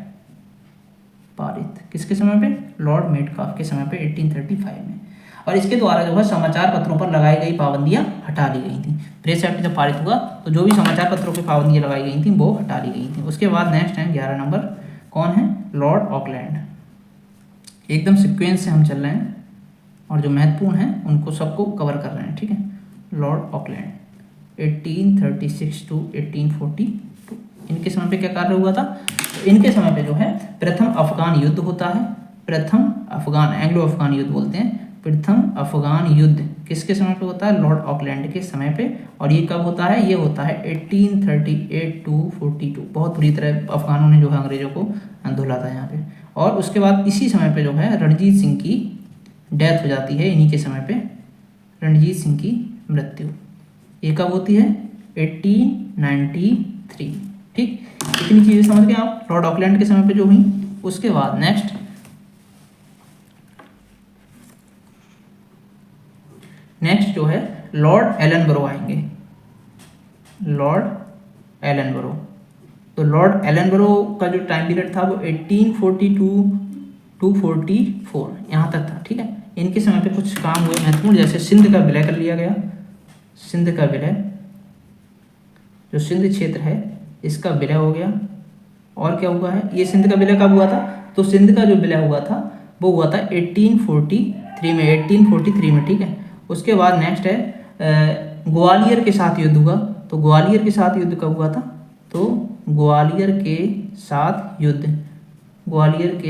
पारित किसके समय पे, लॉर्ड मेटकॉफ के समय पे 1835 में। और इसके द्वारा जो है समाचार पत्रों पर लगाई गई पाबंदियां हटा ली गई थी। प्रेस एक्ट जब पारित हुआ तो जो भी समाचार पत्रों पर पाबंदियां लगाई गई थी वो हटा ली गई थी। उसके बाद नेक्स्ट है 11 नंबर, कौन है, लॉर्ड ऑकलैंड। एकदम सिक्वेंस से हम चल रहे हैं और जो महत्वपूर्ण हैं उनको सबको कवर कर रहे हैं, ठीक है। लॉर्ड ऑकलैंड 1836 टू 1842, इनके समय पे क्या कार्य हुआ था, तो इनके समय पे जो है प्रथम अफगान युद्ध होता है। प्रथम अफगान, एंग्लो अफगान युद्ध बोलते हैं। प्रथम अफगान युद्ध किसके समय पे होता है, लॉर्ड ऑकलैंड के समय पे। और ये कब होता है, ये होता है 1838 टू 42। बहुत बुरी तरह अफगानों ने जो है अंग्रेजों को धुला था यहाँ पे। और उसके बाद इसी समय पे जो है रणजीत सिंह की डेथ हो जाती है, इन्हीं के समय पे रणजीत सिंह की मृत्यु। ये कब होती है, 1893, ठीक। इतनी चीज़ें समझ गए आप लॉर्ड ऑकलैंड के समय पे जो हुई। उसके बाद नेक्स्ट जो है लॉर्ड एलनबरो आएंगे। लॉर्ड एलनबरो, तो लॉर्ड एलनबरो का जो टाइम पीरियड था वो 1842 टू 44 यहाँ तक था, ठीक है। इनके समय पे कुछ काम हुए महत्वपूर्ण, जैसे सिंध का विलय कर लिया गया। सिंध का विलय, जो सिंध क्षेत्र है इसका विलय हो गया। और क्या हुआ है, ये सिंध का विलय कब हुआ था, तो सिंध का जो विलय हुआ था वो हुआ था 1843 में, ठीक है। उसके बाद नेक्स्ट है ग्वालियर के साथ युद्ध हुआ। तो ग्वालियर के साथ युद्ध कब हुआ था, तो ग्वालियर के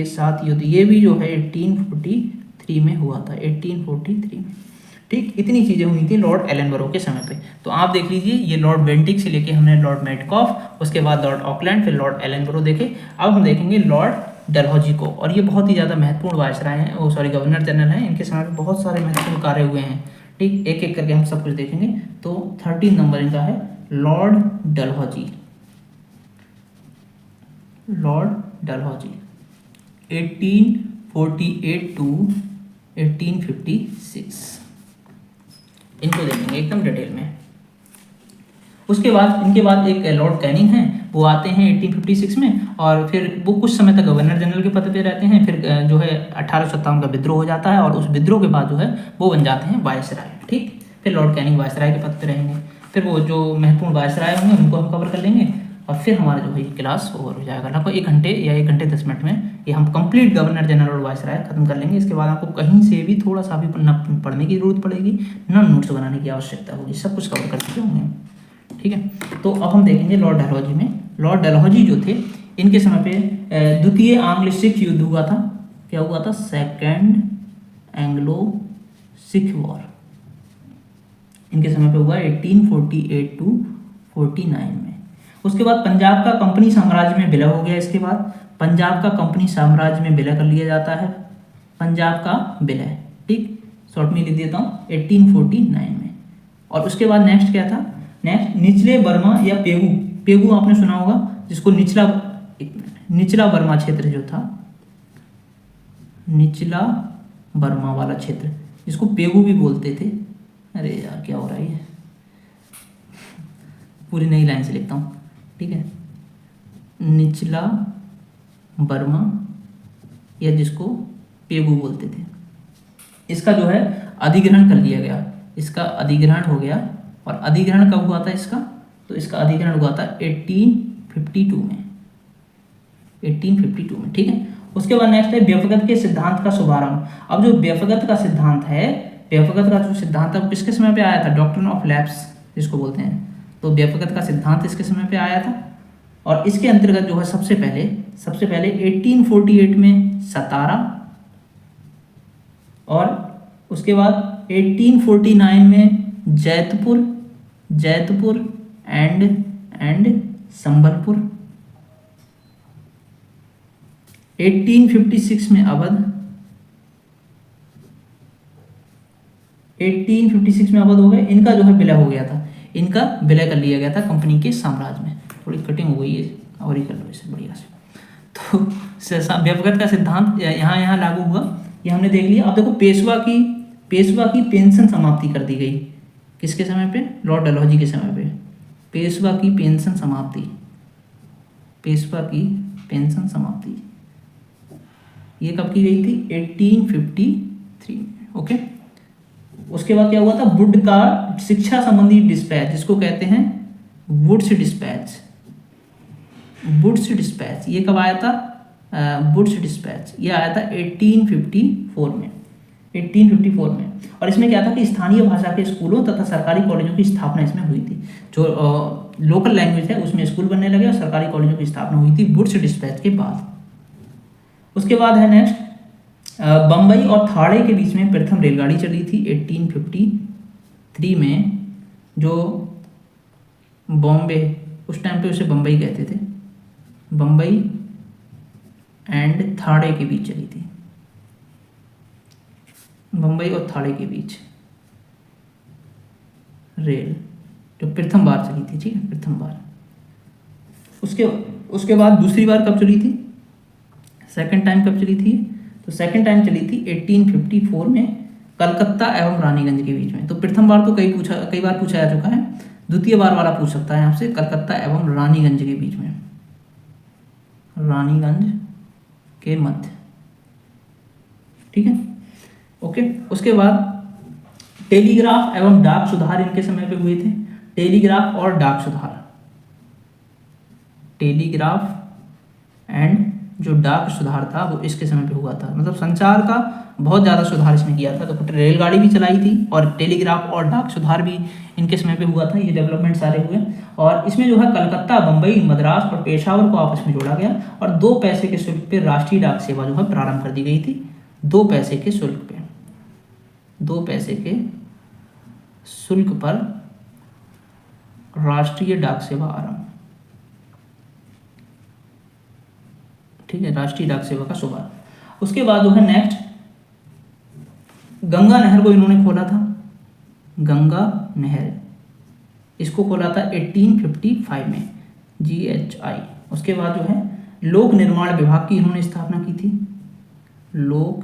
साथ युद्ध ये भी जो है 1843 में हुआ था, 1843 में, ठीक। इतनी चीज़ें हुई थी लॉर्ड एलनबरो के समय पे। तो आप देख लीजिए, ये लॉर्ड बेंटिक से लेके हमने लॉर्ड मेटकॉफ, उसके बाद लॉर्ड ऑकलैंड, फिर लॉर्ड एलनबरो देखे। अब हम देखेंगे लॉर्ड डलहौजी को, और ये बहुत ही ज़्यादा महत्वपूर्ण वायसराय हैं, गवर्नर जनरल हैं। इनके समय पे बहुत सारे महत्वपूर्ण कार्य हुए हैं, ठीक। एक एक करके हम सब कुछ देखेंगे। तो 13 नंबर इनका है Lord Dalhousie. Lord Dalhousie 1848 to 1856, इनको देखेंगे एकदम डिटेल में। उसके बाद इनके बाद एक लॉर्ड कैनिंग हैं, वो आते हैं 1856 में, और फिर वो कुछ समय तक गवर्नर जनरल के पद पे रहते हैं। फिर जो है 1857 का विद्रोह हो जाता है, और उस विद्रोह के बाद जो है वो बन जाते हैं वायसराय, ठीक। फिर लॉर्ड कैनिंग वायसराय के पद पे रहेंगे। फिर वो जो महत्वपूर्ण वायसराय होंगे उनको हम कवर कर लेंगे, और फिर हमारा जो है क्लास ओवर हो जाएगा। लगभग 1 घंटे या 1 घंटे 10 मिनट में ये हम कंप्लीट गवर्नर जनरल और वायसराय खत्म कर लेंगे। इसके बाद आपको कहीं से भी थोड़ा सा भी न पढ़ने की जरूरत पड़ेगी, न नोट्स बनाने की आवश्यकता होगी, सब कुछ कवर कर चुके होंगे, ठीक है। तो अब हम देखेंगे लॉर्ड डलहौजी में। लॉर्ड डलहौजी जो थे, इनके समय पे द्वितीय आंग्ल सिख युद्ध हुआ था। क्या हुआ था, सेकेंड एंग्लो सिख वॉर, इनके समय पे हुआ 1848 टू 49 में। उसके बाद पंजाब का कंपनी साम्राज्य में विलय हो गया। इसके बाद पंजाब का कंपनी साम्राज्य में विलय कर लिया जाता है, पंजाब का विलय, ठीक। शॉर्ट में लिख देता हूँ 1849 में। और उसके बाद नेक्स्ट क्या था, नेक्स्ट निचले बर्मा या पेगू आपने सुना होगा, जिसको निचला बर्मा क्षेत्र जो था, निचला बर्मा वाला क्षेत्र जिसको पेगू भी बोलते थे। अरे यार क्या हो रहा है, पूरी नई लाइन से लिखता हूँ, ठीक है। निचला बर्मा या जिसको पेगू बोलते थे, इसका जो है अधिग्रहण कर लिया गया, इसका अधिग्रहण हो गया। और अधिग्रहण कब हुआ था इसका, तो इसका अधिग्रहण हुआ था 1852 में, 1852 में, ठीक है। उसके बाद नेक्स्ट है व्यपगत के सिद्धांत का शुभारंभ। अब जो व्यपगत का सिद्धांत है, व्यपगत का जो सिद्धांत है वो किसके समय पे आया था, डॉक्ट्रिन ऑफ लैप्स जिसको बोलते हैं। तो व्यपगत का सिद्धांत इसके समय पे आया था। और इसके अंतर्गत जो है सबसे पहले 1848 में सतारा, और उसके बाद 1849 में जैतपुर एंड संबलपुर, 1856 में अवध, 1856 में अवध हो गए। इनका जो है विलय हो गया था, इनका विलय कर लिया गया था कंपनी के साम्राज्य में। थोड़ी कटिंग हो गई है और ही कर लो इसे बढ़िया से। तो व्यवगत का सिद्धांत यहाँ लागू हुआ, ये हमने देख लिया। अब देखो पेशवा की पेंशन समाप्ति कर दी गई। किसके समय पे? लॉर्ड डलहौजी के समय पे। पेशवा की पेंशन समाप्ति, पेशवा की पेंशन समाप्ति ये कब की गई थी? 1853 में। ओके। उसके बाद क्या हुआ था? वुड का शिक्षा संबंधी डिस्पैच, जिसको कहते हैं वुड्स डिस्पैच। वुड्स डिस्पैच ये कब आया था? वुड्स डिस्पैच ये आया था 1854 में, 1854 में। और इसमें क्या था कि स्थानीय भाषा के स्कूलों तथा सरकारी कॉलेजों की स्थापना इसमें हुई थी। जो लोकल लैंग्वेज है उसमें स्कूल बनने लगे और सरकारी कॉलेजों की स्थापना हुई थी वुड्स डिस्पैच के बाद। उसके बाद है नेक्स्ट, बम्बई और थाड़े के बीच में प्रथम रेलगाड़ी चली थी 1853 में। जो बॉम्बे, उस टाइम पे उसे बम्बई कहते थे, बम्बई एंड थाड़े के बीच चली थी, बम्बई और थाड़े के बीच रेल जो प्रथम बार चली थी। ठीक है, प्रथम बार। उसके बाद दूसरी बार कब चली थी? सेकंड टाइम कब चली थी? तो सेकंड टाइम चली थी 1854 में कलकत्ता एवं रानीगंज के बीच में। तो प्रथम बार तो कई बार पूछा जा चुका है, द्वितीय बार वाला पूछ सकता है आपसे, कलकत्ता एवं रानीगंज के बीच में, रानीगंज के मध्य। ठीक है, ओके। उसके बाद टेलीग्राफ एवं डाक सुधार इनके समय पे हुए थे। टेलीग्राफ और डाक सुधार, टेलीग्राफ एंड जो डाक सुधार था वो इसके समय पे हुआ था। मतलब संचार का बहुत ज़्यादा सुधार इसमें किया था। तो रेलगाड़ी भी चलाई थी और टेलीग्राफ और डाक सुधार भी इनके समय पे हुआ था। ये डेवलपमेंट सारे हुए और इसमें जो है कलकत्ता, बम्बई, मद्रास और पेशावर को आपस में जोड़ा गया और 2 पैसे के शुल्क पे राष्ट्रीय डाक सेवा जो है प्रारंभ कर दी गई थी। 2 पैसे के शुल्क पे, 2 पैसे के शुल्क पर राष्ट्रीय डाक सेवा आरंभ। ठीक है, राष्ट्रीय डाक सेवा का शुभारंभ। उसके बाद जो है नेक्स्ट, गंगा नहर को इन्होंने खोला था, गंगा नहर इसको खोला था 1855 में, GHI। उसके बाद जो है लोक निर्माण विभाग की इन्होंने स्थापना की थी, लोक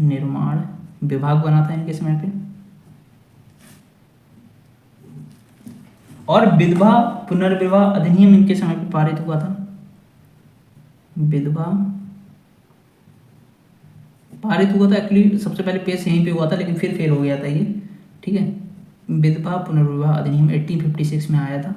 निर्माण विभाग बना था इनके समय पे। और विधवा पुनर्विवाह अधिनियम इनके समय पे पारित हुआ था, विधवा पारित हुआ था। एक्चुअली सबसे पहले पेश यहीं पे हुआ था लेकिन फिर फेल हो गया था ये। ठीक है, विधवा पुनर्विवाह अधिनियम 1856 में आया था।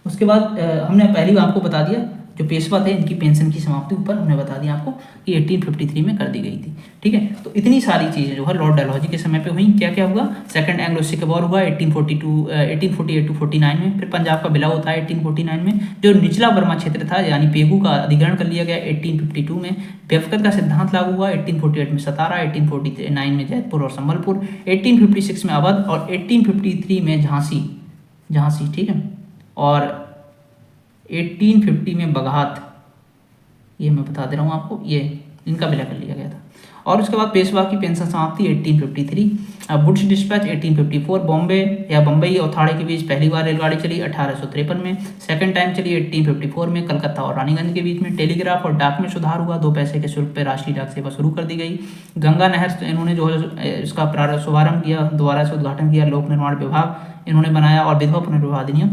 उसके बाद हमने पहली बार आपको बता दिया जो पेशवा थे इनकी पेंशन की समाप्ति ऊपर हमने बता दिया आपको कि 1853 में कर दी गई थी। ठीक है, तो इतनी सारी चीज़ें जो है लॉर्ड डलहौजी के समय पे हुई। क्या क्या हुआ? सेकंड एंग्लो सिख वॉर हुआ 1848 टू 49 में। फिर पंजाब का विलय होता है 1849 में। जो निचला बर्मा क्षेत्र था यानी पेगू का अधिग्रहण कर लिया गया 1852 में। व्यवगत का सिद्धांत लागू हुआ 1848 में सतारा, 1849 में जयपुर और संबलपुर, 1856 में अवध और 1853 में झांसी। ठीक है, और 1850 में बगहात, ये मैं बता दे रहा हूँ आपको, ये इनका विलय कर लिया गया था। और उसके बाद पेशवा की पेंशन समाप्ति 1853, वुड्स डिस्पैच 1854, बॉम्बे या बम्बई और थाड़े के बीच पहली बार रेलगाड़ी चली 1853 में। सेकंड टाइम चली 1854 में कलकत्ता और रानीगंज के बीच में। टेलीग्राफ और डाक में सुधार हुआ, 2 पैसे के शुल्क पर राष्ट्रीय डाक सेवा शुरू कर दी गई। गंगा नहर इन्होंने जो है इसका शुभारंभ किया, दोबारा से उद्घाटन किया। लोक निर्माण विभाग इन्होंने बनाया और विधवा पुनर्विवाह अधिनियम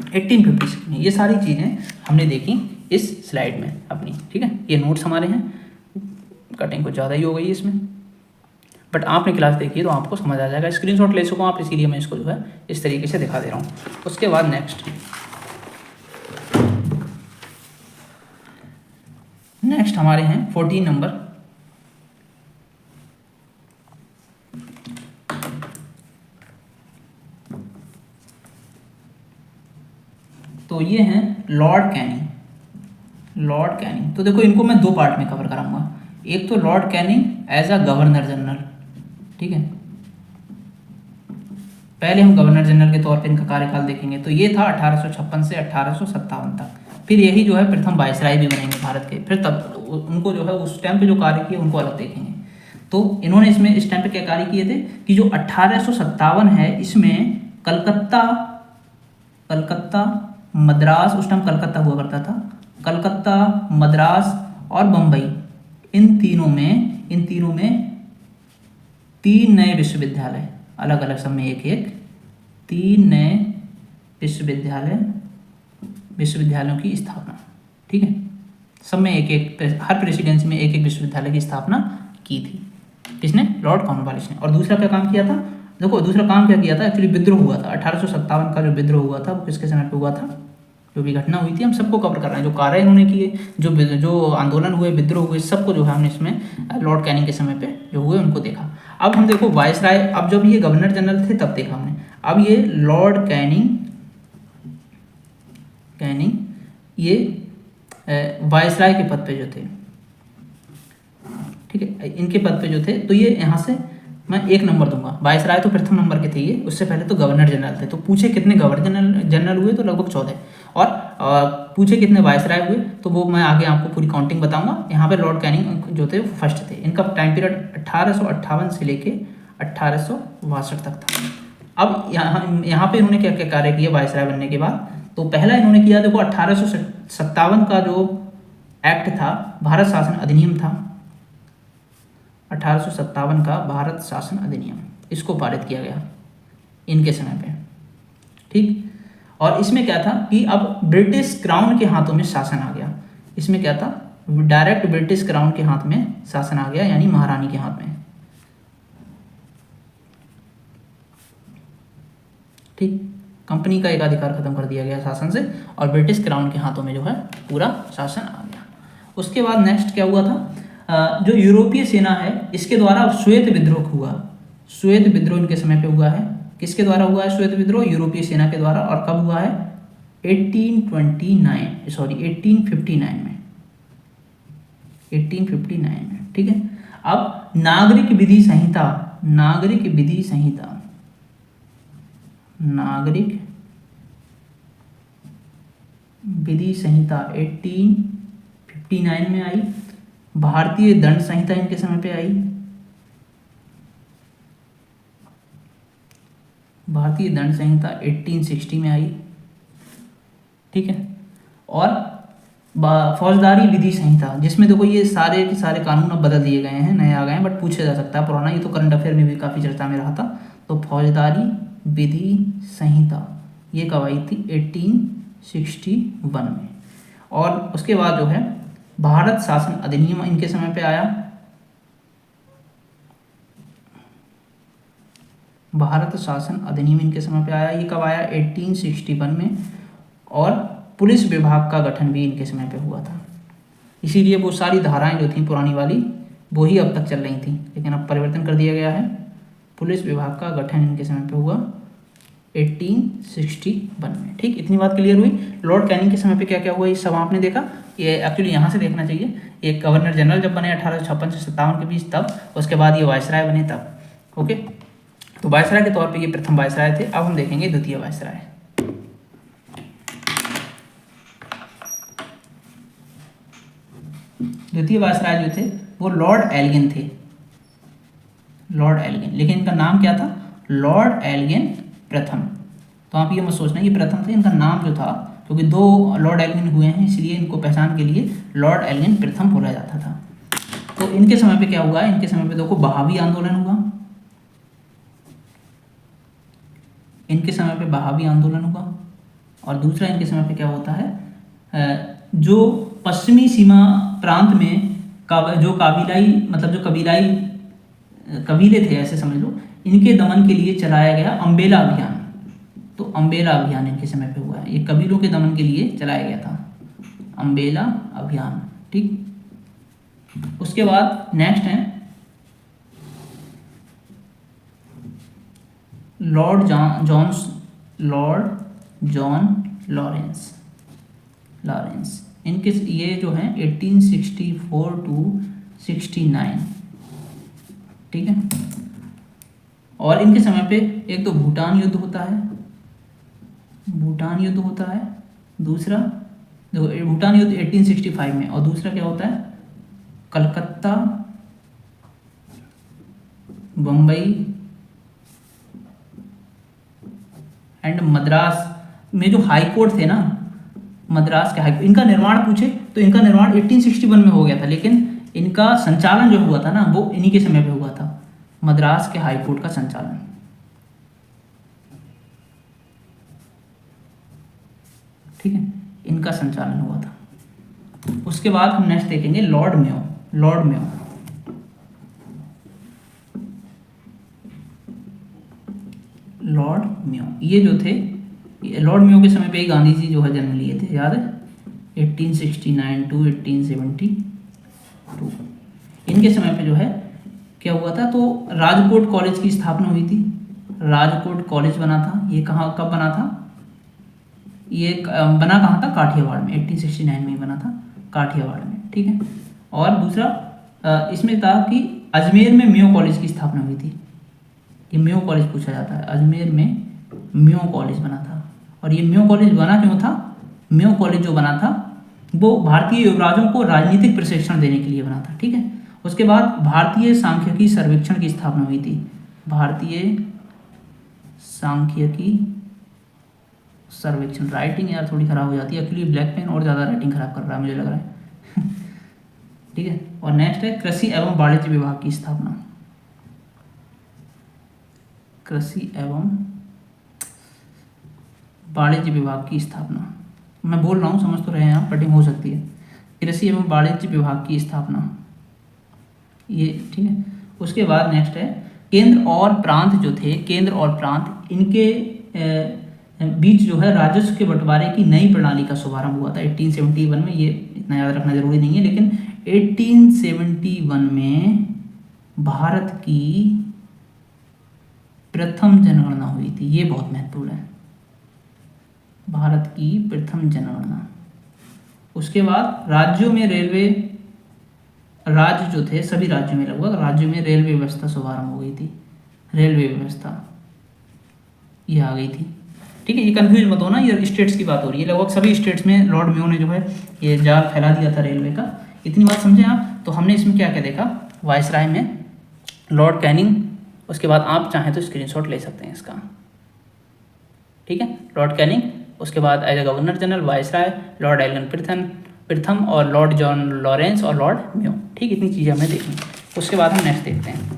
1856 में। ये सारी चीज़ें हमने देखी इस स्लाइड में अपनी। ठीक है, ये नोट्स हमारे हैं, कटिंग कुछ ज़्यादा ही हो गई है इसमें, बट आपने क्लास देखी तो आपको समझ आ जाएगा। स्क्रीनशॉट ले सको आप, इसीलिए मैं इसको जो है इस तरीके से दिखा दे रहा हूँ। उसके बाद नेक्स्ट हमारे हैं 14 नंबर। तो ये हैं लॉर्ड कैनिंग। तो देखो इनको मैं 2 पार्ट में कवर कराऊंगा। एक तो Lord Canning as a governor general, ठीक है, पहले हम गवर्नर जनरल के तौर पे इनका कार्यकाल देखेंगे। तो ये था 1856 से 1857 तक। फिर यही जो है प्रथम वायसराय भी बनेंगे भारत के। फिर तब उनको जो है उस टाइम पे जो कार्य किए उनको अलग देखेंगे। तो इन्होंने इसमें इस टाइम पे क्या कार्य किए थे कि जो 1857 है इसमें कलकत्ता मद्रास, उस टाइम कलकत्ता हुआ करता था, कलकत्ता, मद्रास और बम्बई, इन तीनों में 3 नए विश्वविद्यालय, अलग अलग सब में एक एक 3 नए विश्वविद्यालयों की स्थापना। ठीक है, सब में एक एक, हर प्रेसिडेंसी में एक एक विश्वविद्यालय की स्थापना की थी। किसने? लॉर्ड कॉर्नवालिस ने। और दूसरा क्या काम किया था? देखो दूसरा काम क्या किया था, एक्चुअली विद्रोह हुआ था 1857 का। जो विद्रोह हुआ था वो किसके समय पे हुआ था? जो भी घटना हुई थी हम सबको कवर कर रहे हैं, जो कार्य इन्होंने किए, जो आंदोलन हुए, विद्रोह हुए, सबको जो है हमने इसमें लॉर्ड कैनिंग के समय पे जो हुए उनको देखा। अब हम देखो वायसराय, अब जब ये गवर्नर जनरल थे तब देखा हमने। अब ये लॉर्ड कैनिंग ये वायसराय के पद पे जो थे, ठीक है, इनके पद पे जो थे, तो ये यहाँ से मैं 1 नंबर दूंगा। वायसराय तो प्रथम नंबर के थे ये, उससे पहले तो गवर्नर जनरल थे। तो पूछे कितने गवर्नर जनरल हुए, तो लगभग 14। और पूछे कितने वायसराय हुए, तो वो मैं आगे आपको पूरी काउंटिंग बताऊंगा। यहाँ पे लॉर्ड कैनिंग जो थे वो फर्स्ट थे। इनका टाइम पीरियड 1858 से लेके 1862 तक था। अब यहाँ पे इन्होंने क्या क्या कार्य किए वायसराय बनने के बाद? तो पहला इन्होंने किया, देखो 1857 का जो एक्ट था, भारत शासन अधिनियम था, 1857 का भारत शासन अधिनियम, इसको पारित किया गया इनके समय पे। ठीक, और इसमें क्या था कि अब ब्रिटिश क्राउन के हाथों में शासन आ गया। इसमें क्या था? डायरेक्ट ब्रिटिश क्राउन के हाथ में शासन आ गया, यानी महारानी के हाथ में। ठीक, कंपनी का एकाधिकार खत्म कर दिया गया शासन से, और ब्रिटिश क्राउन के हाथों में जो है पूरा शासन आ गया। उसके बाद नेक्स्ट क्या हुआ था? जो यूरोपीय सेना है इसके द्वारा श्वेत विद्रोह हुआ। श्वेत विद्रोह इनके समय पे हुआ है। किसके द्वारा हुआ है श्वेत विद्रोह? यूरोपीय सेना के द्वारा। और कब हुआ है? 1859 में, 1859 में। ठीक है, अब नागरिक विधि संहिता 1859 में आई। भारतीय दंड संहिता इनके समय पे आई। भारतीय दंड संहिता 1860 में आई। ठीक है, और फौजदारी विधि संहिता, जिसमें देखो ये सारे के सारे कानून अब बदल दिए गए हैं, नए आ गए हैं, बट पूछा जा सकता है पुराना, ये तो करंट अफेयर में भी काफ़ी चर्चा में रहा था। तो फौजदारी विधि संहिता ये कब आई थी? 1861 में। और उसके बाद जो है भारत शासन अधिनियम इनके समय पे आया। भारत शासन अधिनियम इनके समय पे आया। ये कब आया? 1861 में। और पुलिस विभाग का गठन भी इनके समय पे हुआ था। इसीलिए वो सारी धाराएं जो थी पुरानी वाली वो ही अब तक चल रही थी, लेकिन अब परिवर्तन कर दिया गया है। पुलिस विभाग का गठन इनके समय पे हुआ 1861 में। ठीक, इतनी बात क्लियर हुई। लॉर्ड कैनिंग के समय पे क्या क्या हुआ ये सब आपने देखा। ये एक्चुअली यहाँ से देखना चाहिए, ये गवर्नर जनरल जब बने 1856 से 57 के बीच तब, उसके बाद ये वायसराय बने तब। ओके, तो वायसराय के तौर पे ये प्रथम वायसराय थे। अब हम देखेंगे द्वितीय वायसराय। द्वितीय वायसराय जो थे वो लॉर्ड एल्गिन थे। लॉर्ड एल्गिन, लेकिन इनका नाम क्या था? लॉर्ड एल्गिन प्रथम। तो आप ये मत सोचना कि प्रथम थे, इनका नाम जो था, क्योंकि 2 लॉर्ड एल्गिन हुए हैं इसलिए इनको पहचान के लिए लॉर्ड एल्गिन प्रथम बोला जाता था। तो इनके समय पे क्या हुआ? इनके समय पे देखो बहावी आंदोलन हुआ। इनके समय पे बहावी आंदोलन हुआ। और दूसरा इनके समय पे क्या होता है, जो पश्चिमी सीमा प्रांत में जो कबीले थे, ऐसे समझ लो, इनके दमन के लिए चलाया गया अम्बेला अभियान। तो अम्बेला अभियान इनके समय पे हुआ है। ये कबीलों के दमन के लिए चलाया गया था, अम्बेला अभियान। ठीक, उसके बाद नेक्स्ट है लॉर्ड जॉन लॉरेंस। इनके ये जो है 1864 to 69। ठीक है, और इनके समय पे एक तो भूटान युद्ध होता है, भूटान युद्ध होता है, दूसरा देखो भूटान युद्ध 1865 में, और दूसरा क्या होता है, कलकत्ता बम्बई एंड मद्रास में जो हाई कोर्ट थे ना, मद्रास के हाई कोर्ट, इनका निर्माण पूछे तो इनका निर्माण 1861 में हो गया था, लेकिन इनका संचालन जो हुआ था ना वो इन्हीं के समय पे हुआ था, मद्रास के हाई कोर्ट का संचालन। ठीक है, इनका संचालन हुआ था। उसके बाद हम नेक्स्ट देखेंगे Lord Mayo. Lord Mayo, Lord Mayo ये जो थे, लॉर्ड मेयो के समय पे ही गांधी जी जो है जन्म लिए थे, याद है, 1869 टू 1872। इनके समय पे जो है क्या हुआ था, तो राजकोट कॉलेज की स्थापना हुई थी, राजकोट कॉलेज बना था। ये कहाँ कब बना था, ये बना कहाँ था, काठियावाड़ में, 1869 में ही बना था, काठियावाड़ में। ठीक है, और दूसरा इसमें था कि अजमेर में मेयो कॉलेज की स्थापना हुई थी। ये मेयो कॉलेज पूछा जाता है, अजमेर में मेयो कॉलेज बना था। और ये मेयो कॉलेज बना क्यों था, मेयो कॉलेज जो बना था वो भारतीय युवराजों को राजनीतिक प्रशिक्षण देने के लिए बना था। ठीक है, उसके बाद भारतीय सांख्यिकी सर्वेक्षण की स्थापना हुई थी, भारतीय सांख्यिकी सर्वेक्षण। राइटिंग यार थोड़ी खराब हो जाती है, एक्चुअली ब्लैक पेन और ज़्यादा राइटिंग खराब कर रहा है मुझे लग रहा है। ठीक है, और नेक्स्ट है कृषि एवं वाणिज्य विभाग की स्थापना, कृषि एवं वाणिज्य विभाग की स्थापना। मैं बोल रहा हूँ, समझ तो रहे हैं आप, कटिंग हो सकती है। कृषि एवं वाणिज्य विभाग की स्थापना ये। ठीक है, उसके बाद नेक्स्ट है केंद्र और प्रांत जो थे, केंद्र और प्रांत इनके बीच जो है राजस्व के बंटवारे की नई प्रणाली का शुभारंभ हुआ था 1871 में। ये इतना याद रखना जरूरी नहीं है, लेकिन 1871 में भारत की प्रथम जनगणना हुई थी, ये बहुत महत्वपूर्ण है, भारत की प्रथम जनगणना। उसके बाद राज्यों में रेलवे, राज्य जो थे सभी राज्यों में, लगभग राज्यों में रेलवे व्यवस्था शुभारंभ हो गई थी, रेलवे व्यवस्था ये आ गई थी। ठीक है, ये कंफ्यूज मत होना, ये स्टेट्स की बात हो रही है, लगभग सभी स्टेट्स में लॉर्ड मेयो ने जो है ये जाल फैला दिया था रेलवे का। इतनी बात समझे आप। तो हमने इसमें क्या क्या देखा, वायसराय में लॉर्ड कैनिंग, उसके बाद आप चाहें तो स्क्रीनशॉट ले सकते हैं इसका। ठीक है, लॉर्ड कैनिंग, उसके बाद as a governor general viceroy Lord Elgin प्रथम और लॉर्ड जॉन लॉरेंस और लॉर्ड मेयो। ठीक, इतनी चीज़ें हमें देखनी। उसके बाद हम नेक्स्ट देखते हैं,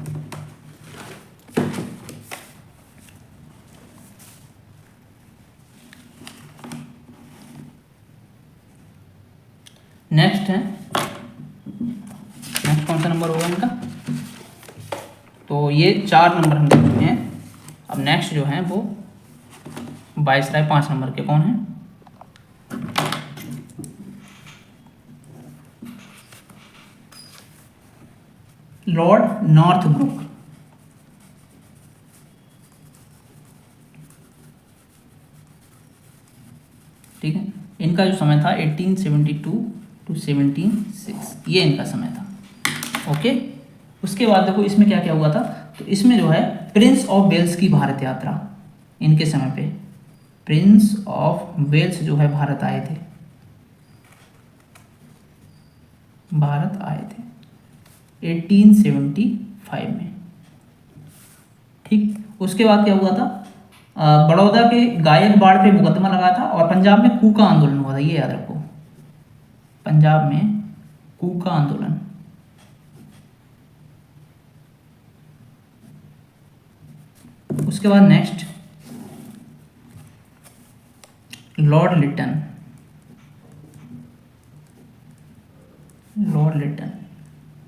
नेक्स्ट है, नेक्स्ट कौन सा नंबर होगा इनका, तो ये 4 नंबर हम देख चुके हैं। अब नेक्स्ट जो है वो वायसराय 5 नंबर के कौन है, लॉर्ड नॉर्थब्रुक। ठीक है, इनका जो समय था 1872 टू 76, ये इनका समय था। ओके, उसके बाद देखो इसमें क्या क्या हुआ था, तो इसमें जो है प्रिंस ऑफ वेल्स की भारत यात्रा, इनके समय पे प्रिंस ऑफ वेल्स जो है भारत आए थे, भारत आए थे 1875 में। ठीक, उसके बाद क्या हुआ था, बड़ौदा के गायकवाड़ पे मुकदमा लगा था, और पंजाब में कूका आंदोलन हुआ था, ये याद रखो, पंजाब में कूका आंदोलन। उसके बाद next Lord Lytton, Lord Lytton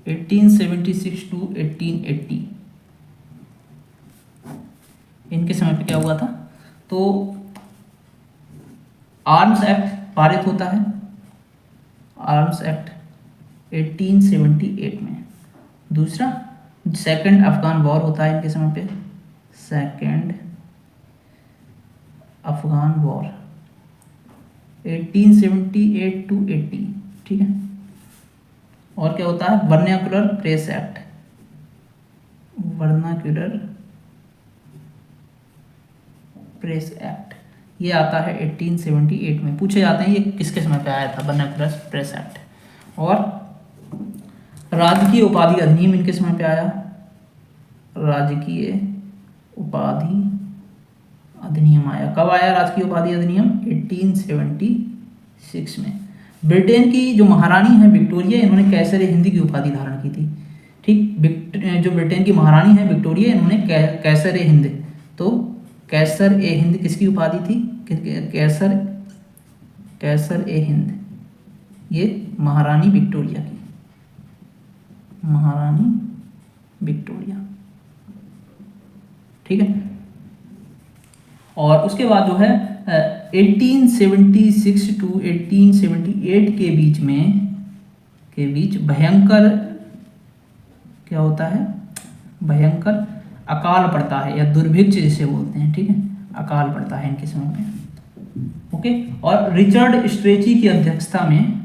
1876 to 1880, इनके समय पे क्या हुआ था, तो आर्म्स एक्ट पारित होता है, आर्म्स एक्ट 1878 में। दूसरा सेकंड अफगान वॉर होता है इनके समय पे, सेकंड अफगान वॉर 1878 टू 80। ठीक है, और क्या होता है, vernacular press act, vernacular press act, ये आता है 1878 में। पूछे जाते हैं ये किसके समय पे आया था, वर्नाकुलर प्रेस एक्ट। और राजकीय उपाधि अधिनियम इनके समय पे आया, राजकीय उपाधि अधिनियम आया। कब आया राजकीय उपाधि अधिनियम? 1876 में। ब्रिटेन की जो महारानी है विक्टोरिया, इन्होंने कैसर हिंद की उपाधि धारण की थी। ठीक, जो ब्रिटेन की महारानी है विक्टोरिया, इन्होंने कैसर हिंद, तो कैसर ए हिंद किसकी उपाधि थी? कैसर ए हिंद, ये महारानी विक्टोरिया की, महारानी विक्टोरिया। ठीक है। और उसके बाद जो है 1876 टू 1878 के बीच भयंकर क्या होता है, भयंकर अकाल पड़ता है, या दुर्भिक्ष जिसे बोलते हैं। ठीक है, अकाल पड़ता है इनके समय में। ओके। और रिचर्ड स्ट्रेची की अध्यक्षता में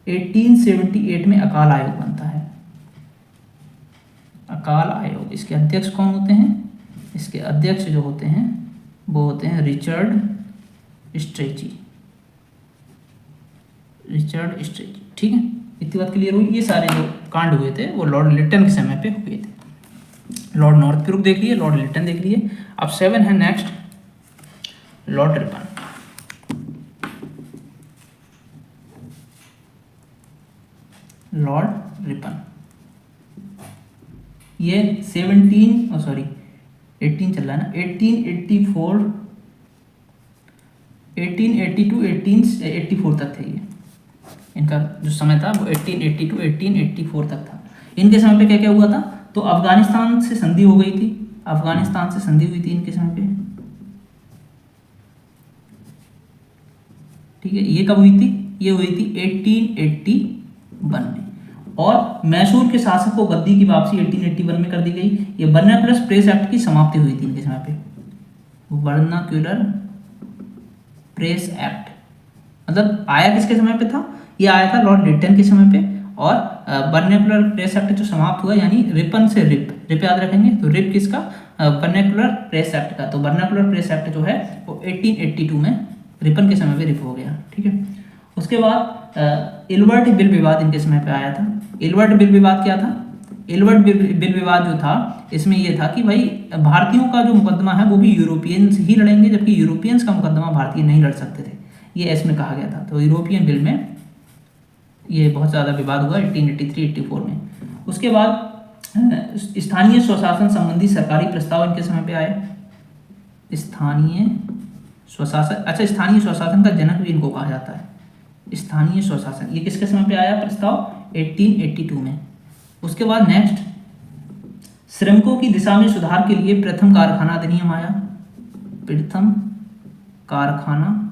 1878 में अकाल आयोग बनता है। अकाल आयोग, इसके अध्यक्ष कौन होते हैं? इसके अध्यक्ष जो होते हैं वो होते हैं रिचर्ड स्ट्रेची। ठीक है, इतनी बात क्लियर हुई। ये सारे जो कांड हुए थे वो लॉर्ड लिटन के समय पे हुए थे। लॉर्ड नॉर्थब्रुक देख लिए, लॉर्ड लिटन देख लिए। अब 7 है next, Lord Ripon. Lord Ripon ये 18 चल रहा है ना, 1880 टू 1884 तक थे ये। इनका जो समय था वो 1880 टू 1884 तक था। इनके समय पे क्या क्या हुआ था? तो अफगानिस्तान से संधि हो गई थी, अफगानिस्तान से संधि हुई थी इनके समय पे। ठीक है, ये कब हुई थी? ये हुई थी 1881 में। और मैसूर के शासक को गद्दी की वापसी 1881 में कर दी गई। ये वर्नाकुलर प्रेस एक्ट की समाप्ति हुई थी इनके समय पे। वर्नाकुलर प्रेस एक्ट मतलब आया किसके समय पे था? ये आया था लॉर्ड लिटन के समय पे। और वर्नाकुलर प्रेस एक्ट जो समाप्त हुआ, यानी रिपन से रिप याद रखेंगे, तो रिप किसका? वर्नाकुलर प्रेस एक्ट का। तो वर्नाकुलर प्रेस एक्ट जो है वो 1882 में रिपन के समय पे रिप हो गया। ठीक है। उसके बाद इल्बर्ट बिल विवाद इनके समय पे आया था। इल्बर्ट बिल विवाद क्या था? इल्बर्ट बिल विवाद जो था, इसमें यह था कि भाई भारतीयों का जो मुकदमा है वो भी यूरोपियंस ही लड़ेंगे, जबकि यूरोपियंस का मुकदमा भारतीय नहीं लड़ सकते थे, ये इसमें कहा गया था। तो यूरोपियन बिल में ये बहुत ज़्यादा विवाद हुआ 1883-84 में। उसके बाद स्थानीय स्वशासन संबंधी सरकारी प्रस्ताव इनके समय पे आए। स्थानीय स्वशासन, अच्छा, स्थानीय स्वशासन का जनक भी इनको कहा जाता है। स्थानीय स्वशासन, ये किसके समय पे आया प्रस्ताव? 1882 में। उसके बाद नेक्स्ट, श्रमिकों की दिशा में सुधार के लिए प्रथम कारखाना अधिनियम आया। प्रथम कारखाना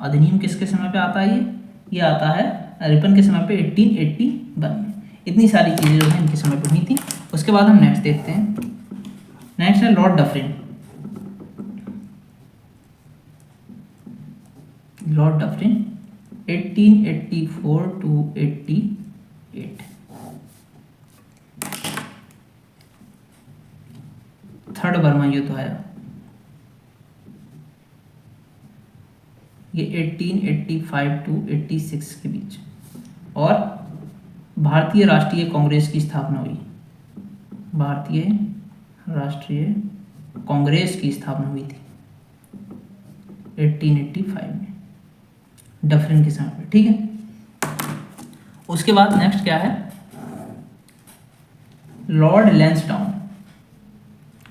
अधिनियम किसके समय पे आता है? ये आता है रिपन के समय पे 1881 में। इतनी सारी चीज़ें जो है इनके समय पे हुई थी। उसके बाद हम नेक्स्ट देखते हैं। नेक्स्ट है Lord Dufferin. Lord Dufferin 1884 to 88। Third Burma युद्ध आया, ये 1885 टू 86 के बीच। और भारतीय राष्ट्रीय कांग्रेस की स्थापना हुई। भारतीय राष्ट्रीय कांग्रेस की स्थापना हुई थी 1885 में डफरिन के समय पे। ठीक है। उसके बाद नेक्स्ट क्या है? लॉर्ड लैंसडाउन।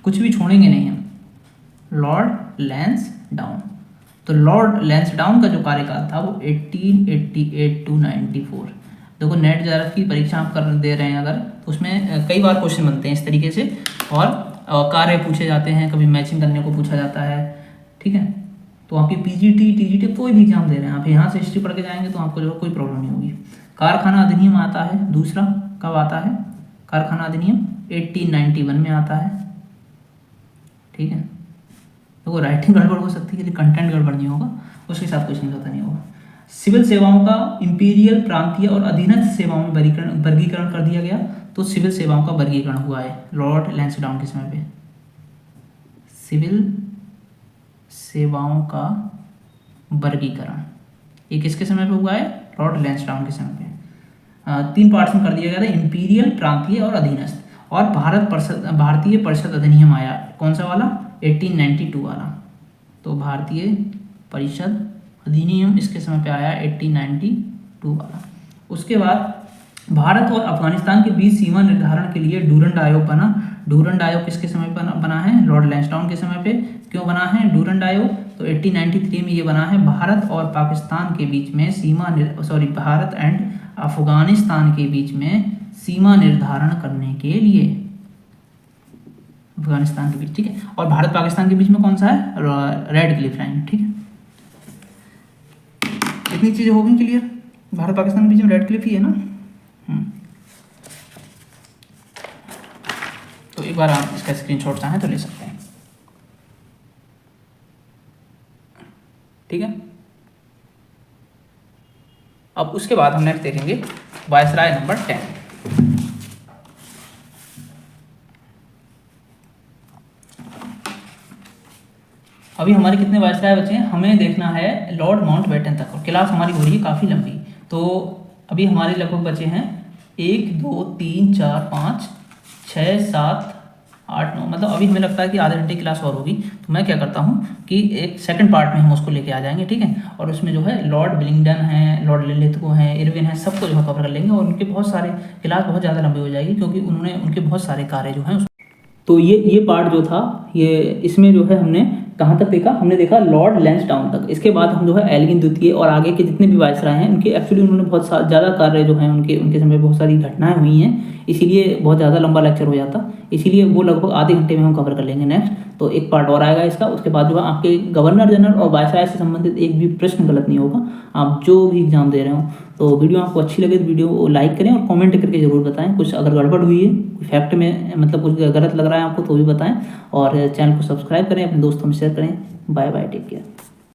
कुछ भी छोड़ेंगे नहीं हम। लॉर्ड लैंसडाउन, तो लॉर्ड लैंसडाउन का जो कार्यकाल था वो 1888 टू 94। देखो नेट जेआरएफ की परीक्षा आप कर दे रहे हैं अगर, तो उसमें कई बार क्वेश्चन बनते हैं इस तरीके से, और कार्य पूछे जाते हैं, कभी मैचिंग करने को पूछा जाता है। ठीक है, तो आपकी पीजीटी टीजीटी कोई भी एग्जाम दे रहे हैं आप, यहाँ से हिस्ट्री पढ़ के जाएंगे तो आपको जो कोई प्रॉब्लम नहीं होगी। कारखाना अधिनियम आता है दूसरा, कब आता है? कारखाना अधिनियम 1891 में आता है। ठीक है, तो वो राइटिंग गड़बड़ हो सकती है, यदि कंटेंट गड़बड़ नहीं होगा उसके साथ कुछ समझौता नहीं होगा। सिविल सेवाओं का इंपीरियल, प्रांतीय और अधीनस्थ सेवाओं में वर्गीकरण कर दिया गया। तो सिविल सेवाओं का वर्गीकरण हुआ है लॉर्ड लैंसडाउन के समय पे। सिविल सेवाओं का वर्गीकरण, ये किसके समय पे हुआ है? लॉर्ड लैंसडाउन के समय पे। 3 पार्ट्स में कर दिया गया था, इंपीरियल, प्रांतीय और अधीनस्थ। और भारतीय परिषद अधिनियम आया, कौन सा वाला? 1892 वाला। तो भारतीय परिषद अधिनियम इसके समय पे आया 1892 वाला। उसके बाद भारत और अफगानिस्तान के बीच सीमा निर्धारण के लिए डूरंड आयोग बना। डूरंड आयोग किसके समय पर बना है? लॉर्ड लैंसडाउन के समय पे। क्यों बना है डूरंड आयोग? तो 1893 में ये बना है भारत और पाकिस्तान के बीच में भारत एंड अफगानिस्तान के बीच में सीमा निर्धारण करने के लिए, अफगानिस्तान के बीच, ठीक है। और भारत पाकिस्तान के बीच में कौन सा है? रेड क्लिफ लाइन, ठीक है। इतनी चीजें हो गई क्लियर? भारत पाकिस्तान के बीच में रेड क्लिफ ही है ना। तो एक बार आप इसका स्क्रीनशॉट चाहें तो ले सकते हैं, ठीक है। अब उसके बाद हम नेक्स्ट देखेंगे वायसराय नंबर 10। अभी हमारे कितने वायसराय बचे हैं? हमें देखना है लॉर्ड माउंटबेटन तक, और क्लास हमारी हो रही है काफ़ी लंबी। तो अभी हमारे लगभग बचे हैं 1 2 3 4 5 6 7 8 9, मतलब अभी हमें लगता है कि आधे घंटे की क्लास और होगी। तो मैं क्या करता हूँ कि एक सेकंड पार्ट में हम उसको लेके आ जाएंगे, ठीक है। और उसमें जो है लॉर्ड विलिंगडन है, लॉर्ड लिलिथगो हैं, इरविन है, सबको जो है कवर कर लेंगे। और उनके बहुत सारे, क्लास बहुत ज़्यादा लंबी हो जाएगी क्योंकि उनके बहुत सारे कार्य जो हैं। तो ये पार्ट जो था, ये इसमें जो है हमने कहाँ तक देखा? हमने देखा लॉर्ड लैंसडाउन तक। इसके बाद हम जो है एल्गिन द्वितीय और आगे के जितने भी वायसराय हैं उनके एक्चुअली उन्होंने बहुत ज़्यादा कार्य जो हैं उनके समय बहुत सारी घटनाएं हुई हैं, इसीलिए बहुत ज़्यादा लंबा लेक्चर हो जाता, इसीलिए वो लगभग आधे घंटे में हम कवर कर लेंगे नेक्स्ट। तो एक पार्ट और आएगा इसका। उसके बाद जो है आपके गवर्नर जनरल और वायसराय से संबंधित एक भी प्रश्न गलत नहीं होगा, आप जो भी एग्जाम दे रहे हो। तो वीडियो आपको अच्छी लगे तो वीडियो को लाइक करें और कमेंट करके ज़रूर बताएं। कुछ अगर गड़बड़ हुई है, कुछ फैक्ट में मतलब कुछ गलत लग रहा है आपको तो भी बताएं। और चैनल को सब्सक्राइब करें, अपने दोस्तों में शेयर करें। Bye bye, take care.